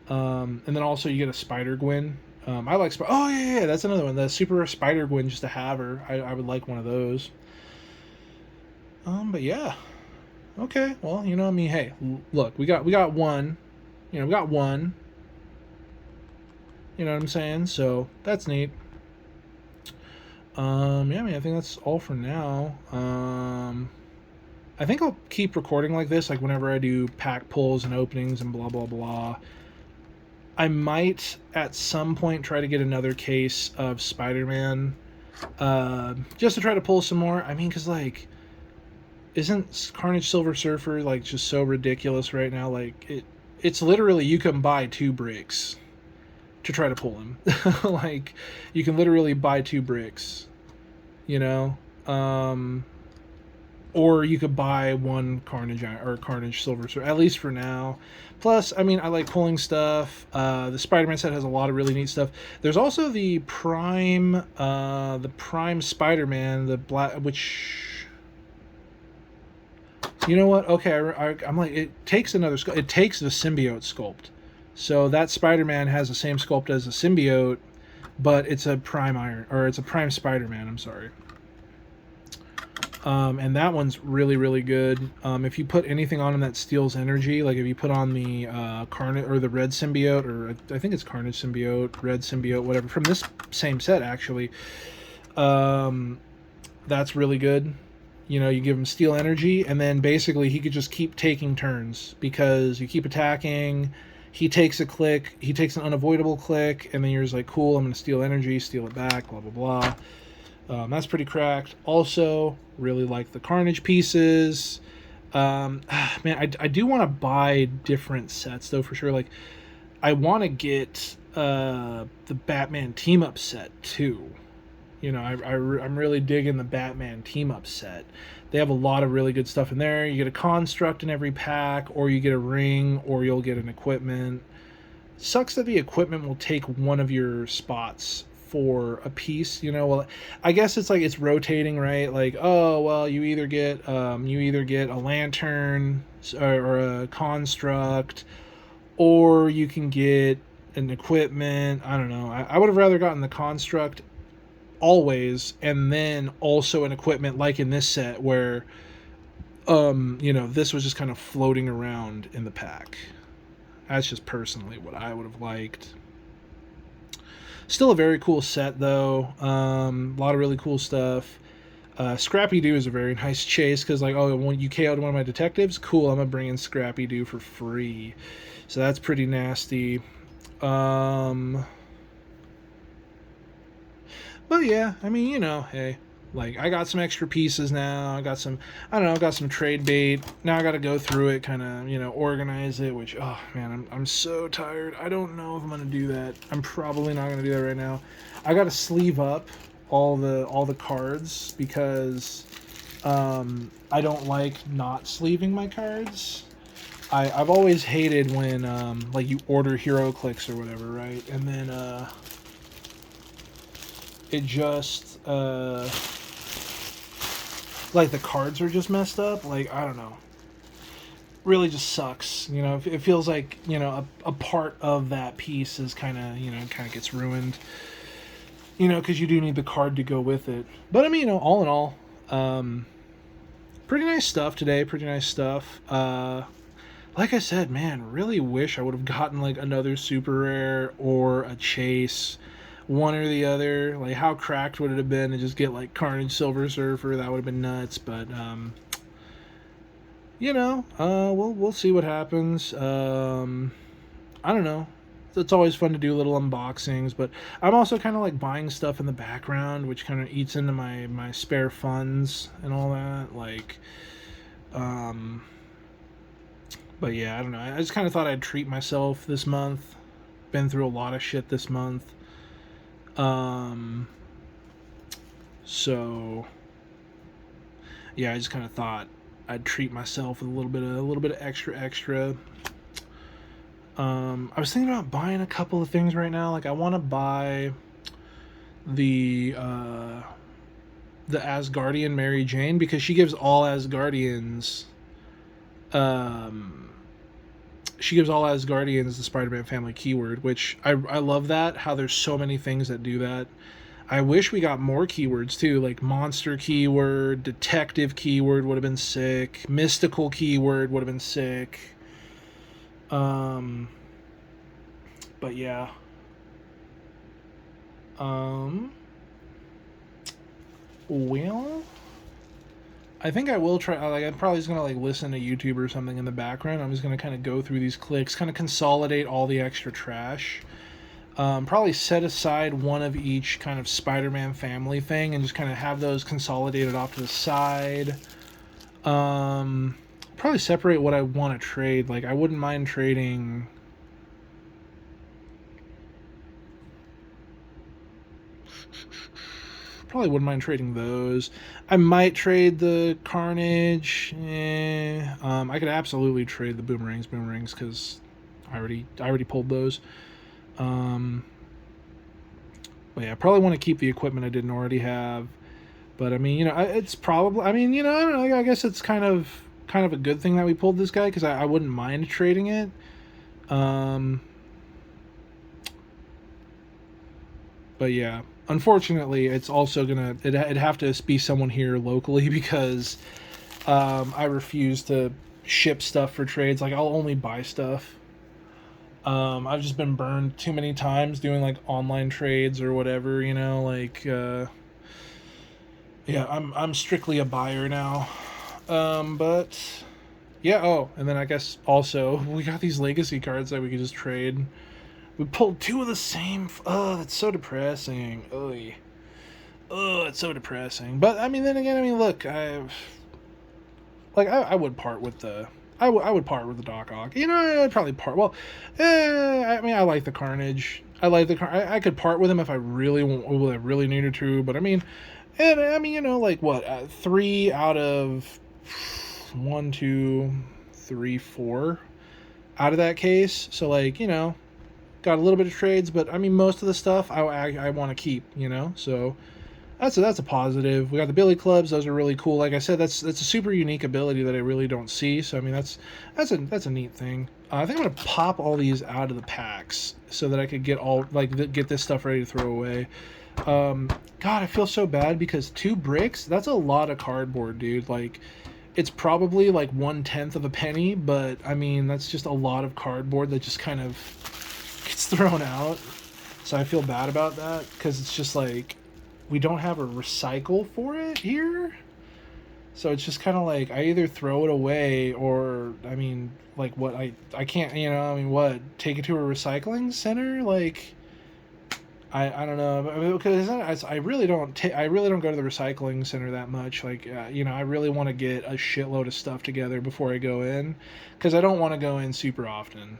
and then also you get a Spider-Gwen. I like oh yeah, that's another one, the Super Spider-Gwen, just to have her. I would like one of those. But yeah, okay, well, I mean, hey, look, we got one, we got one, you know what I'm saying, so that's neat. Yeah, I mean, I think that's all for now. I think I'll keep recording like this, like whenever I do pack pulls and openings and blah, blah, blah. I might, at some point, try to get another case of Spider-Man, just to try to pull some more. I mean, because, like, isn't Carnage Silver Surfer, like, just so ridiculous right now? Like, it's literally, you can buy 2 bricks to try to pull him. Like, you can literally buy 2 bricks, or you could buy 1 Carnage Silver Surfer, at least for now. Plus, I mean, I like pulling stuff. The Spider-Man set has a lot of really neat stuff. There's also the Prime Spider-Man, the black, which, you know what? Okay, I'm like, it takes the symbiote sculpt. So that Spider-Man has the same sculpt as the symbiote, but it's a prime iron, or it's a prime Spider-Man, I'm sorry. And that one's really, really good. If you put anything on him that steals energy, like if you put on the Carnage or the Red Symbiote, or I think it's Carnage Symbiote, Red Symbiote, whatever, from this same set actually, that's really good. You know, you give him steal energy, and then basically he could just keep taking turns because you keep attacking. He takes a click, he takes an unavoidable click, and then you're just like, cool, I'm going to steal energy, steal it back, blah, blah, blah. That's pretty cracked. Also, really like the Carnage pieces. Man, I do want to buy different sets, though, for sure. Like, I want to get the Batman team-up set, too. You know, I'm really digging the Batman team-up set. They have a lot of really good stuff in there. You get a construct in every pack, or you get a ring, or you'll get an equipment. Sucks that the equipment will take one of your spots for a piece, you know. Well, I guess it's like it's rotating, right? Like, oh well, you either get a lantern or a construct, or you can get an equipment. I don't know. I would have rather gotten the construct always, and then also an equipment like in this set where you know, this was just kind of floating around in the pack. That's just personally what I would have liked. Still a very cool set, though. A lot of really cool stuff. Scrappy Doo is a very nice chase because, like, oh, when you KO'd one of my detectives, cool, I'm going to bring in Scrappy Doo for free. So that's pretty nasty. But yeah, I mean, you know, hey, like, I got some extra pieces now. I got some, I don't know, got some trade bait. Now I got to go through it, kind of, you know, organize it, which, oh, man, I'm so tired. I don't know if I'm going to do that. I'm probably not going to do that right now. I got to sleeve up all the cards because I don't like not sleeving my cards. I've always hated when, like, you order Heroclix or whatever, right? And then, it just, like, the cards are just messed up. Like, I don't know. Really just sucks. You know, it feels like, you know, a part of that piece is kind of, you know, kind of gets ruined. You know, because you do need the card to go with it. But, I mean, you know, all in all, pretty nice stuff today. Pretty nice stuff. Like I said, man, really wish I would have gotten, like, another super rare or a chase. One or the other. Like, how cracked would it have been to just get, like, Carnage Silver Surfer? That would have been nuts. But, you know, we'll see what happens. I don't know. It's always fun to do little unboxings, but I'm also kind of like buying stuff in the background, which kind of eats into my spare funds and all that. Like, but yeah, I don't know. I just kind of thought I'd treat myself this month. Been through a lot of shit this month. So yeah, I just kind of thought I'd treat myself with a little bit of extra. I was thinking about buying a couple of things right now. Like, I want to buy the Asgardian Mary Jane because she gives all Asgardians the Spider-Man family keyword, which I love that, how there's so many things that do that. I wish we got more keywords too, like monster keyword, detective keyword would have been sick, mystical keyword would have been sick. But yeah. Well, I think I will try, like, I'm probably just gonna, like, listen to YouTube or something in the background. I'm just gonna kind of go through these clicks, kind of consolidate all the extra trash. Probably set aside one of each kind of Spider-Man family thing and just kind of have those consolidated off to the side. Probably separate what I want to trade. Like, I wouldn't mind trading... Probably wouldn't mind trading those. I might trade the Carnage. I could absolutely trade the Boomerangs because I already pulled those. But yeah, I probably want to keep the equipment I didn't already have. But I mean, you know, it's probably, I mean, you know, I don't know. I guess it's kind of a good thing that we pulled this guy because I wouldn't mind trading it. But yeah, unfortunately, it's also it'd have to be someone here locally because I refuse to ship stuff for trades. Like I'll only buy stuff. I've just been burned too many times doing like online trades or whatever, you know, like yeah, I'm strictly a buyer now. But yeah, oh, and then I guess also we got these legacy cards that we could just trade. We pulled two of the same. Oh, that's so depressing. Oh, it's so depressing. But I mean, then again, I mean, look, I would part with the. I would part with the Doc Ock. You know, I'd probably part. Well, I mean, I like the Carnage. I like the I could part with him if I really needed to. But I mean, and I mean, you know, like what? 3 out of 1, 2, 3, 4 out of that case. So like, you know, got a little bit of trades, but I mean, most of the stuff I want to keep. You know, so. That's a positive. We got the Billy Clubs; those are really cool. Like I said, that's a super unique ability that I really don't see. So I mean, that's a neat thing. I think I'm gonna pop all these out of the packs so that I could get this stuff ready to throw away. God, I feel so bad because 2 bricks. That's a lot of cardboard, dude. Like, it's probably like 1/10 of a penny, but I mean, that's just a lot of cardboard that just kind of gets thrown out. So I feel bad about that because it's just like. We don't have a recycle for it here. So it's just kind of like I either throw it away or I mean like what I can't, you know, I mean what, take it to a recycling center? Like I don't know because I really don't go to the recycling center that much. Like you know, I really want to get a shitload of stuff together before I go in cuz I don't want to go in super often.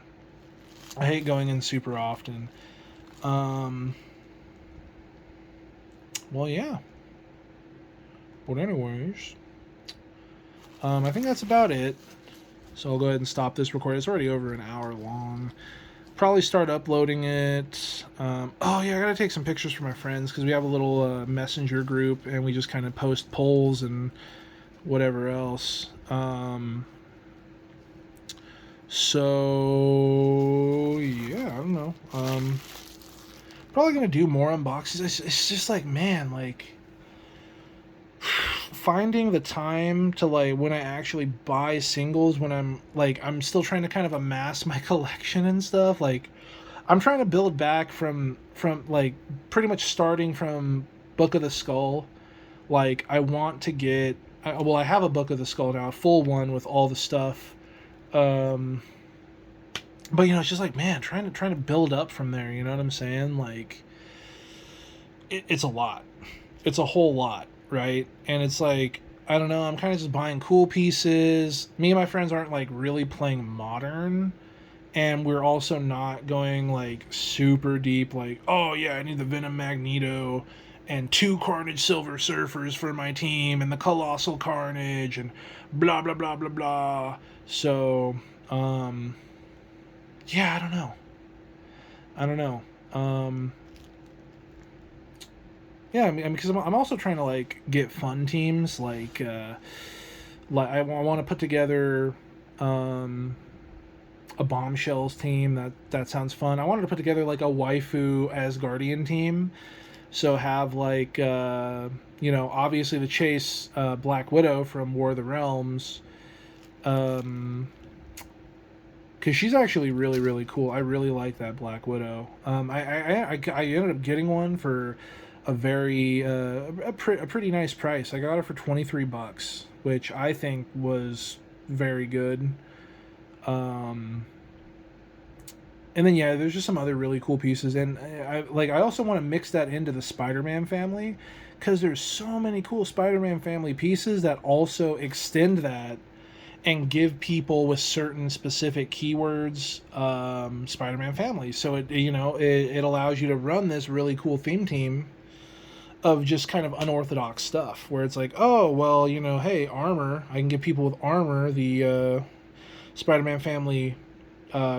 I hate going in super often. Well, yeah. But anyways, I think that's about it. So I'll go ahead and stop this recording. It's already over an hour long. Probably start uploading it. Oh yeah, I gotta take some pictures for my friends because we have a little messenger group and we just kind of post polls and whatever else. So yeah, I don't know. Probably gonna do more unboxings. It's just like, man, like finding the time to like when I actually buy singles when I'm still trying to kind of amass my collection and stuff. Like I'm trying to build back from like pretty much starting from Book of the Skull. Like I want to get I have a Book of the Skull now, a full one with all the stuff. But you know, it's just like, man, trying to build up from there. You know what I'm saying? Like, it's a lot. It's a whole lot, right? And it's like, I don't know. I'm kind of just buying cool pieces. Me and my friends aren't like really playing modern, and we're also not going like super deep. Like, oh yeah, I need the Venom Magneto and 2 Carnage Silver Surfers for my team, and the Colossal Carnage, and blah blah blah blah blah. So, yeah, I don't know. Yeah, I mean, because I'm also trying to like get fun teams. Like I want to put together a Bombshells team. That sounds fun. I wanted to put together like a waifu Asgardian team. So have like you know, obviously the Chase Black Widow from War of the Realms. Because she's actually really, really cool. I really like that Black Widow. I ended up getting one for a very a pretty nice price. I got her for $23, which I think was very good. And then yeah, there's just some other really cool pieces, and I also want to mix that into the Spider-Man family because there's so many cool Spider-Man family pieces that also extend that. And give people with certain specific keywords Spider-Man family. So it allows you to run this really cool theme team of just kind of unorthodox stuff where it's like, oh well, you know, hey, armor. I can give people with armor the Spider-Man family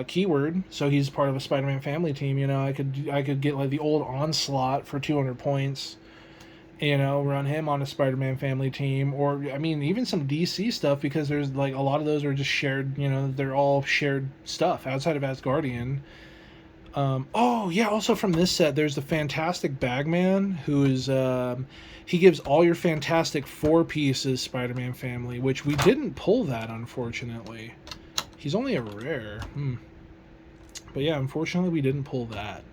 keyword, so he's part of a Spider-Man family team. You know, I could get like the old Onslaught for 200 points. You know, run him on a Spider-Man family team, or I mean, even some DC stuff because there's like a lot of those are just shared. You know, they're all shared stuff outside of Asgardian. Oh yeah, also from this set, there's the Fantastic Bagman, who is he gives all your Fantastic Four pieces Spider-Man family, which we didn't pull that, unfortunately. He's only a rare. But yeah, unfortunately we didn't pull that.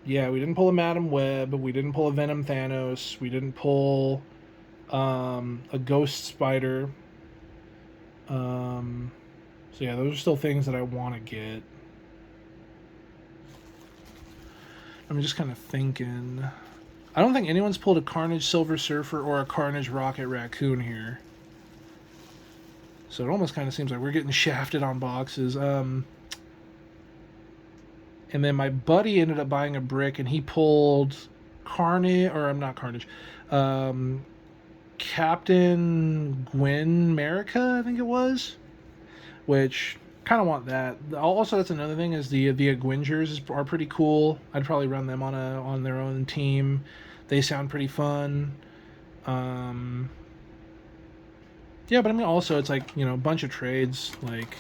Yeah, we didn't pull a Madam Web, we didn't pull a Venom Thanos, we didn't pull a Ghost Spider. So yeah, those are still things that I want to get. I'm just kind of thinking. I don't think anyone's pulled a Carnage Silver Surfer or a Carnage Rocket Raccoon here. So it almost kind of seems like we're getting shafted on boxes. And then my buddy ended up buying a brick, and he pulled Carnage, or I'm not Carnage, Captain Gwen America, I think it was, which kind of want that. Also, that's another thing is the Gwingers are pretty cool. I'd probably run them on their own team. They sound pretty fun. Yeah, but I mean, also it's like, you know, a bunch of trades, like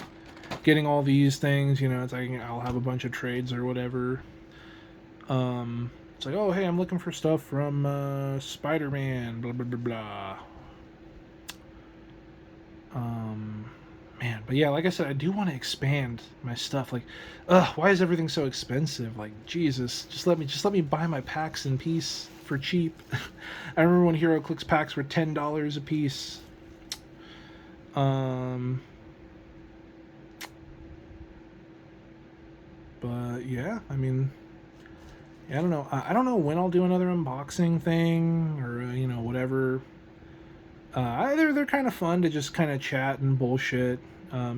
getting all these things. You know, it's like I'll have a bunch of trades or whatever. It's like, oh hey, I'm looking for stuff from Spider-Man, blah blah blah blah. Man, but yeah, like I said, I do want to expand my stuff. Like, why is everything so expensive? Like, Jesus, just let me buy my packs in peace for cheap. I remember when Heroclix packs were $10 a piece. But yeah, I mean, yeah, I don't know. I don't know when I'll do another unboxing thing or you know, whatever. They're kind of fun to just kind of chat and bullshit. I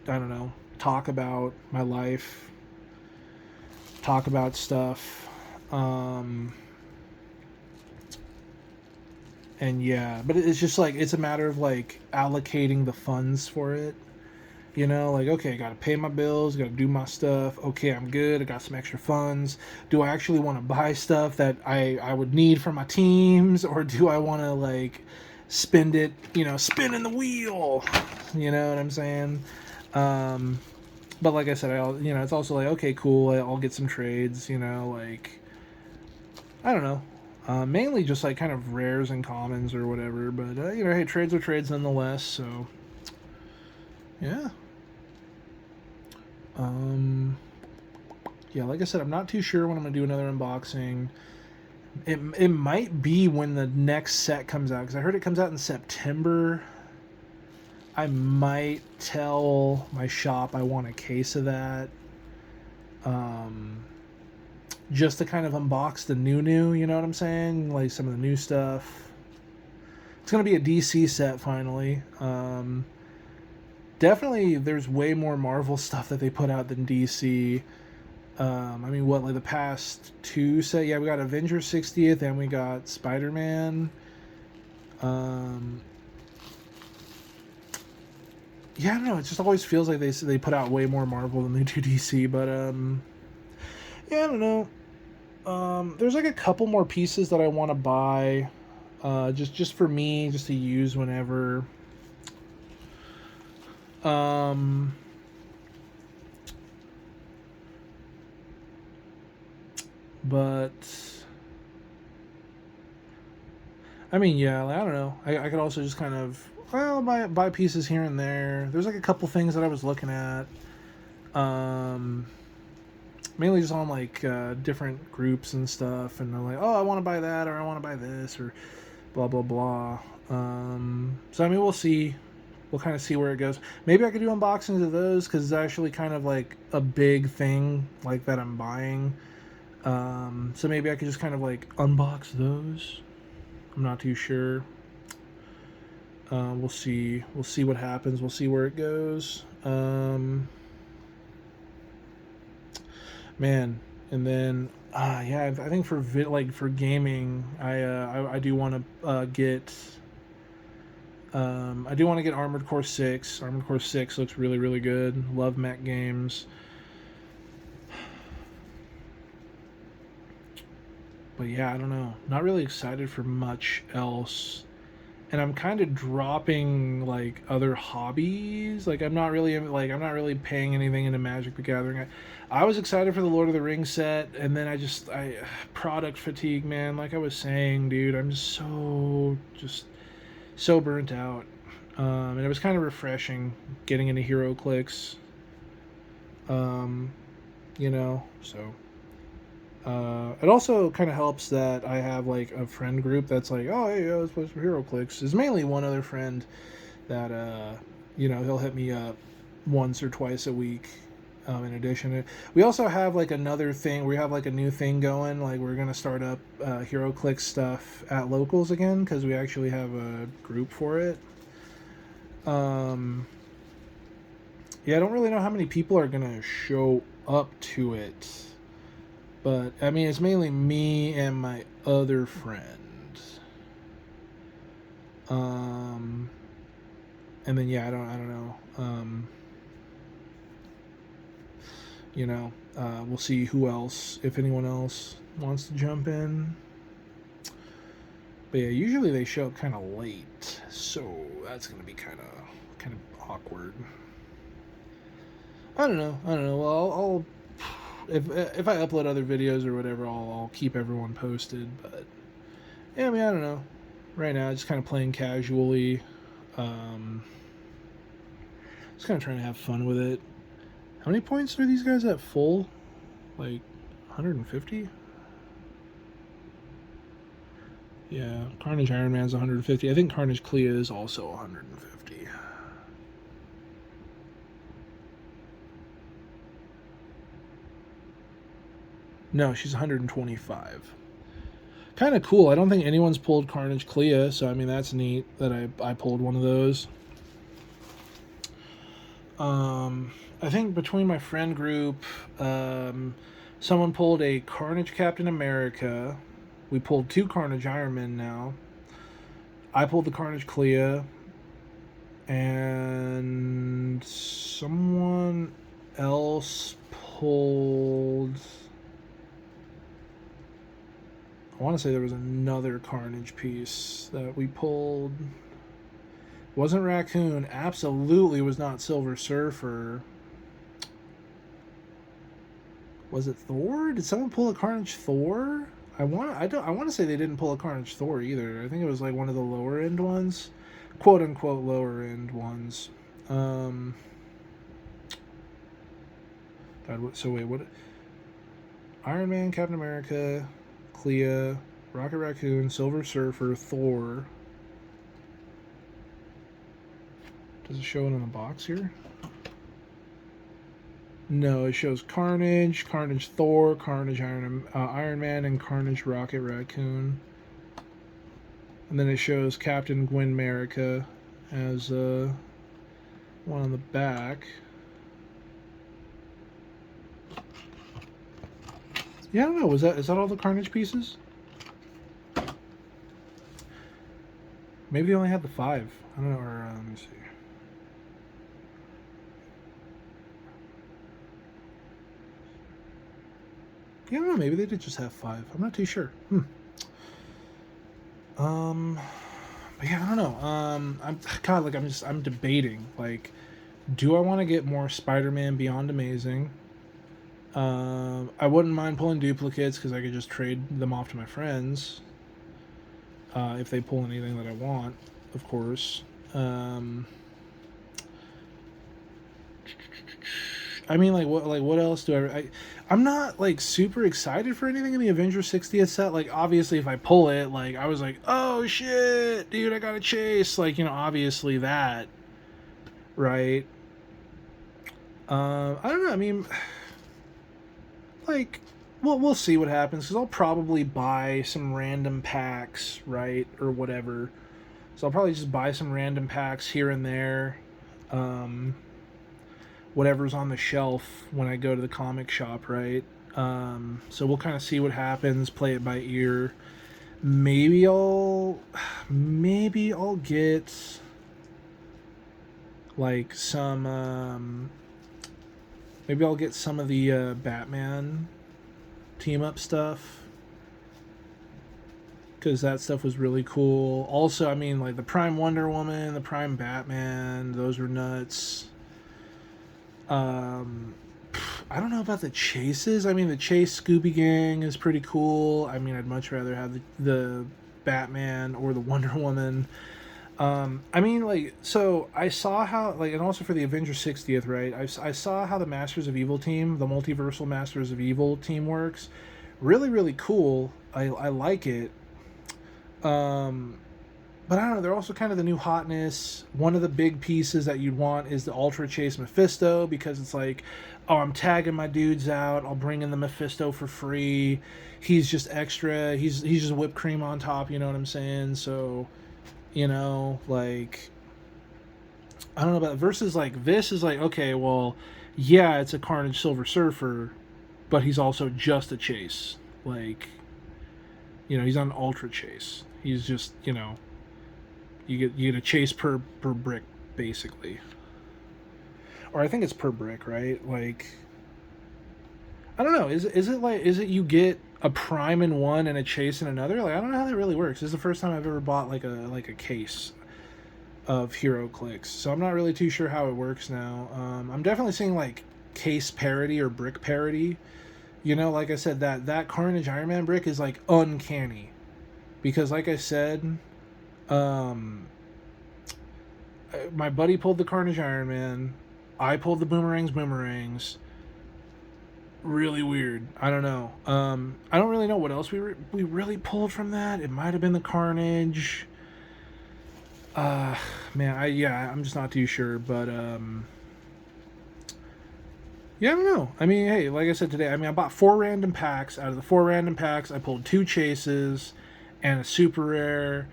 don't know, talk about my life, talk about stuff. And yeah, but it's just like it's a matter of like allocating the funds for it. You know, like, okay, I gotta pay my bills, gotta do my stuff. Okay, I'm good. I got some extra funds. Do I actually want to buy stuff that I would need for my teams, or do I want to like spend it, you know, spinning the wheel? You know what I'm saying? But like I said, you know, it's also like, okay, cool. I'll get some trades. You know, like I don't know. Mainly just like kind of rares and commons or whatever. But you know, hey, trades are trades nonetheless. So yeah. Yeah, like I said, I'm not too sure when I'm gonna do another unboxing. It might be when the next set comes out, because I heard it comes out in September. I might tell my shop I want a case of that, just to kind of unbox the new. You know what I'm saying? Like some of the new stuff. It's gonna be a DC set finally. Definitely, there's way more Marvel stuff that they put out than DC. I mean, what, like the past two set? Yeah, we got Avengers 60th, and we got Spider-Man. Yeah, I don't know. It just always feels like they put out way more Marvel than they do DC. But yeah, I don't know. There's like a couple more pieces that I want to buy, just for me, just to use whenever. But I mean, yeah, like, I don't know. I could also just kind of buy pieces here and there. There's like a couple things that I was looking at, mainly just on like different groups and stuff, and I'm like, oh, I want to buy that, or I want to buy this, or blah blah blah. So I mean, we'll see. We'll kind of see where it goes. Maybe I could do unboxings of those, because it's actually kind of like a big thing like that I'm buying. So maybe I could just kind of like unbox those. I'm not too sure. We'll see. We'll see what happens. We'll see where it goes. Man, and then yeah, I think for for gaming, I do want to get. I do want to get Armored Core 6. Armored Core 6 looks really, really good. Love mech games. But yeah, I don't know. Not really excited for much else. and I'm kind of dropping like other hobbies. Like I'm not really paying anything into Magic the Gathering. I was excited for the Lord of the Rings set, and then I product fatigue, man. Like I was saying, dude, I'm just so burnt out. And it was kind of refreshing getting into HeroClix. Um, so it also kind of helps that I have like a friend group that's like, oh, hey, I was supposed for HeroClix. There's mainly one other friend that, he'll hit me up once or twice a week. In addition, we also have like another thing. We have like a new thing going. Like we're gonna start up HeroClix stuff at locals again because we actually have a group for it. Yeah, I don't really know how many people are gonna show up to it. But I mean, it's mainly me and my other friend. And then yeah, I don't know. We'll see who else, if anyone else wants to jump in. But yeah, usually they show up kind of late, so that's gonna be kind of awkward. I don't know. Well, I'll if I upload other videos or whatever, I'll keep everyone posted. But yeah, I mean, I don't know. Right now, just kind of playing casually. Just kind of trying to have fun with it. How many points are these guys at full? Like 150? Yeah, Carnage Iron Man's 150. I think Carnage Clea is also 150. No, she's 125. Kind of cool. I don't think anyone's pulled Carnage Clea, so I mean that's neat that I pulled one of those. I think between my friend group, someone pulled a Carnage Captain America. We pulled 2 Carnage Iron Men now. I pulled the Carnage Clea, and someone else pulled. I want to say there was another Carnage piece that we pulled. Wasn't Raccoon. Absolutely was not Silver Surfer. Was it Thor? Did someone pull a Carnage Thor? I want to say they didn't pull a Carnage Thor either. I think it was like one of the lower end ones, quote unquote lower end ones. God, so wait, what? Iron Man, Captain America, Clea, Rocket Raccoon, Silver Surfer, Thor. Does it show it on the box here? No, it shows Carnage, Carnage Thor, Carnage Iron Man, and Carnage Rocket Raccoon. And then it shows Captain Gwen America as one on the back. Yeah, I don't know. Is that all the Carnage pieces? Maybe they only had the 5. I don't know. Or let me see. Yeah, I don't know. Maybe they did just have 5. I'm not too sure. But yeah, I don't know. I'm debating. Like, do I want to get more Spider-Man Beyond Amazing? I wouldn't mind pulling duplicates because I could just trade them off to my friends. If they pull anything that I want, of course. I mean, what else do I'm not like super excited for anything in the Avengers 60th set. Like, obviously, if I pull it, like I was like, oh shit, dude, I gotta chase. Like, obviously that, right? I don't know. I mean, like, we'll see what happens because I'll probably buy some random packs, right, or whatever. So I'll probably just buy some random packs here and there. Whatever's on the shelf when I go to the comic shop, right? So we'll kind of see what happens, play it by ear. Maybe I'll get like some maybe I'll get some of the Batman team up stuff. because that stuff was really cool. Also, I mean, like the Prime Wonder Woman, the Prime Batman, those were nuts. I don't know about the chases. I mean, the Chase Scooby Gang is pretty cool. I mean, I'd much rather have the Batman or the Wonder Woman. I mean, like, so I saw how, like, and also for the Avengers 60th, right? I saw how the Masters of Evil team, the multiversal Masters of Evil team works. Really, really cool. I like it. But I don't know, they're also kind of the new hotness. One of the big pieces that you'd want is the Ultra Chase Mephisto, because it's like, oh, I'm tagging my dudes out. I'll bring in the Mephisto for free. He's just extra. He's just whipped cream on top, you know what I'm saying? So, you know, like, I don't know about versus like this is like, okay, well, yeah, it's a Carnage Silver Surfer, but he's also just a Chase. Like, you know, he's on Ultra Chase. He's just, you know, you get a chase per brick, basically. Or I think it's per brick, right? Like, I don't know. Is it you get a prime in one and a chase in another? Like, I don't know how that really works. This is the first time I've ever bought like a case of Heroclix, so I'm not really too sure how it works now. I'm definitely seeing like case parity or brick parity. You know, like I said, that Carnage Iron Man brick is like uncanny, because like I said, my buddy pulled the Carnage Iron Man. I pulled the boomerangs. Really weird. I don't know. I don't really know what else we really pulled from that. It might have been the Carnage. Man, I'm just not too sure. But yeah, I don't know. I mean, hey, like I said today, I mean, I bought 4 random packs. Out of the 4 random packs, I pulled 2 chases and a super rare.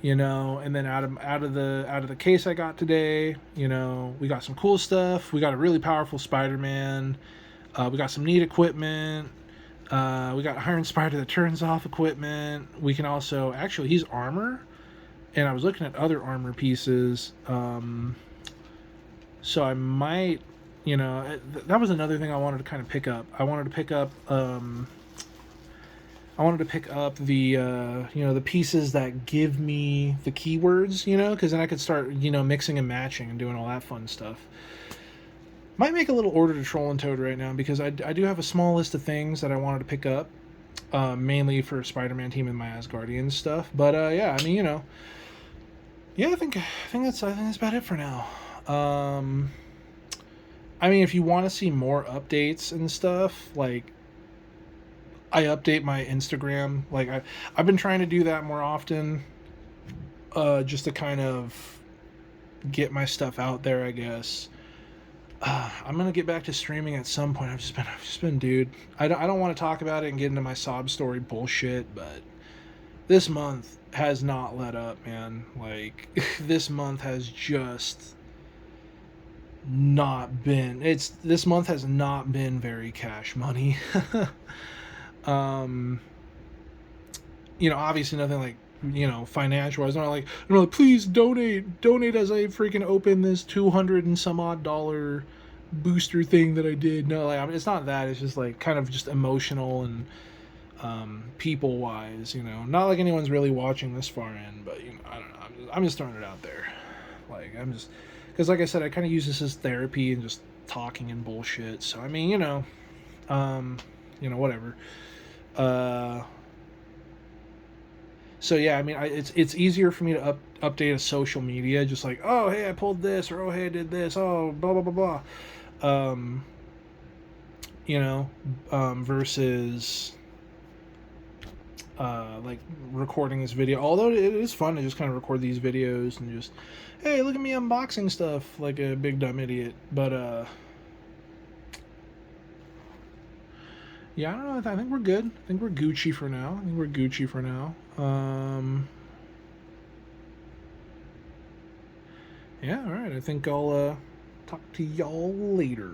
You know, and then out of the case I got today, you know, we got some cool stuff. We got a really powerful Spider-Man. We got some neat equipment. We got Iron Spider that turns off equipment. We can also, actually, he's armor, and I was looking at other armor pieces. So I might, you know, that was another thing I wanted to kind of pick up. I wanted to pick up the you know, the pieces that give me the keywords, you know, because then I could start, you know, mixing and matching and doing all that fun stuff. Might make a little order to Troll and Toad right now, because I do have a small list of things that I wanted to pick up, mainly for Spider-Man team and my Asgardian stuff. But yeah, I mean, you know, yeah, I think that's about it for now. I mean, if you want to see more updates and stuff, like, I update my Instagram. Like, I've been trying to do that more often, just to kind of get my stuff out there, I guess. I'm gonna get back to streaming at some point. I've just been, dude. I don't want to talk about it and get into my sob story bullshit, but this month has not let up, man. Like, this month has just not been. This month has not been very cash money. You know, obviously nothing like, you know, financial wise. I'm like, please donate as I freaking open this $200 and some odd dollar booster thing that I did. No, like, I mean, it's not that. It's just like kind of just emotional and people wise, you know. Not like anyone's really watching this far in, but, you know, I don't know. I'm just throwing it out there. Like, I'm just, because like I said, I kind of use this as therapy and just talking and bullshit. So I mean, you know, whatever. So yeah, I mean, it's easier for me to update a social media, just like, oh hey, I pulled this, or oh hey, I did this, oh blah blah blah blah, you know, versus like recording this video. Although it is fun to just kind of record these videos and just, hey, look at me unboxing stuff like a big dumb idiot. But yeah, I don't know. I think we're good. I think we're Gucci for now. Yeah, all right. I think I'll talk to y'all later.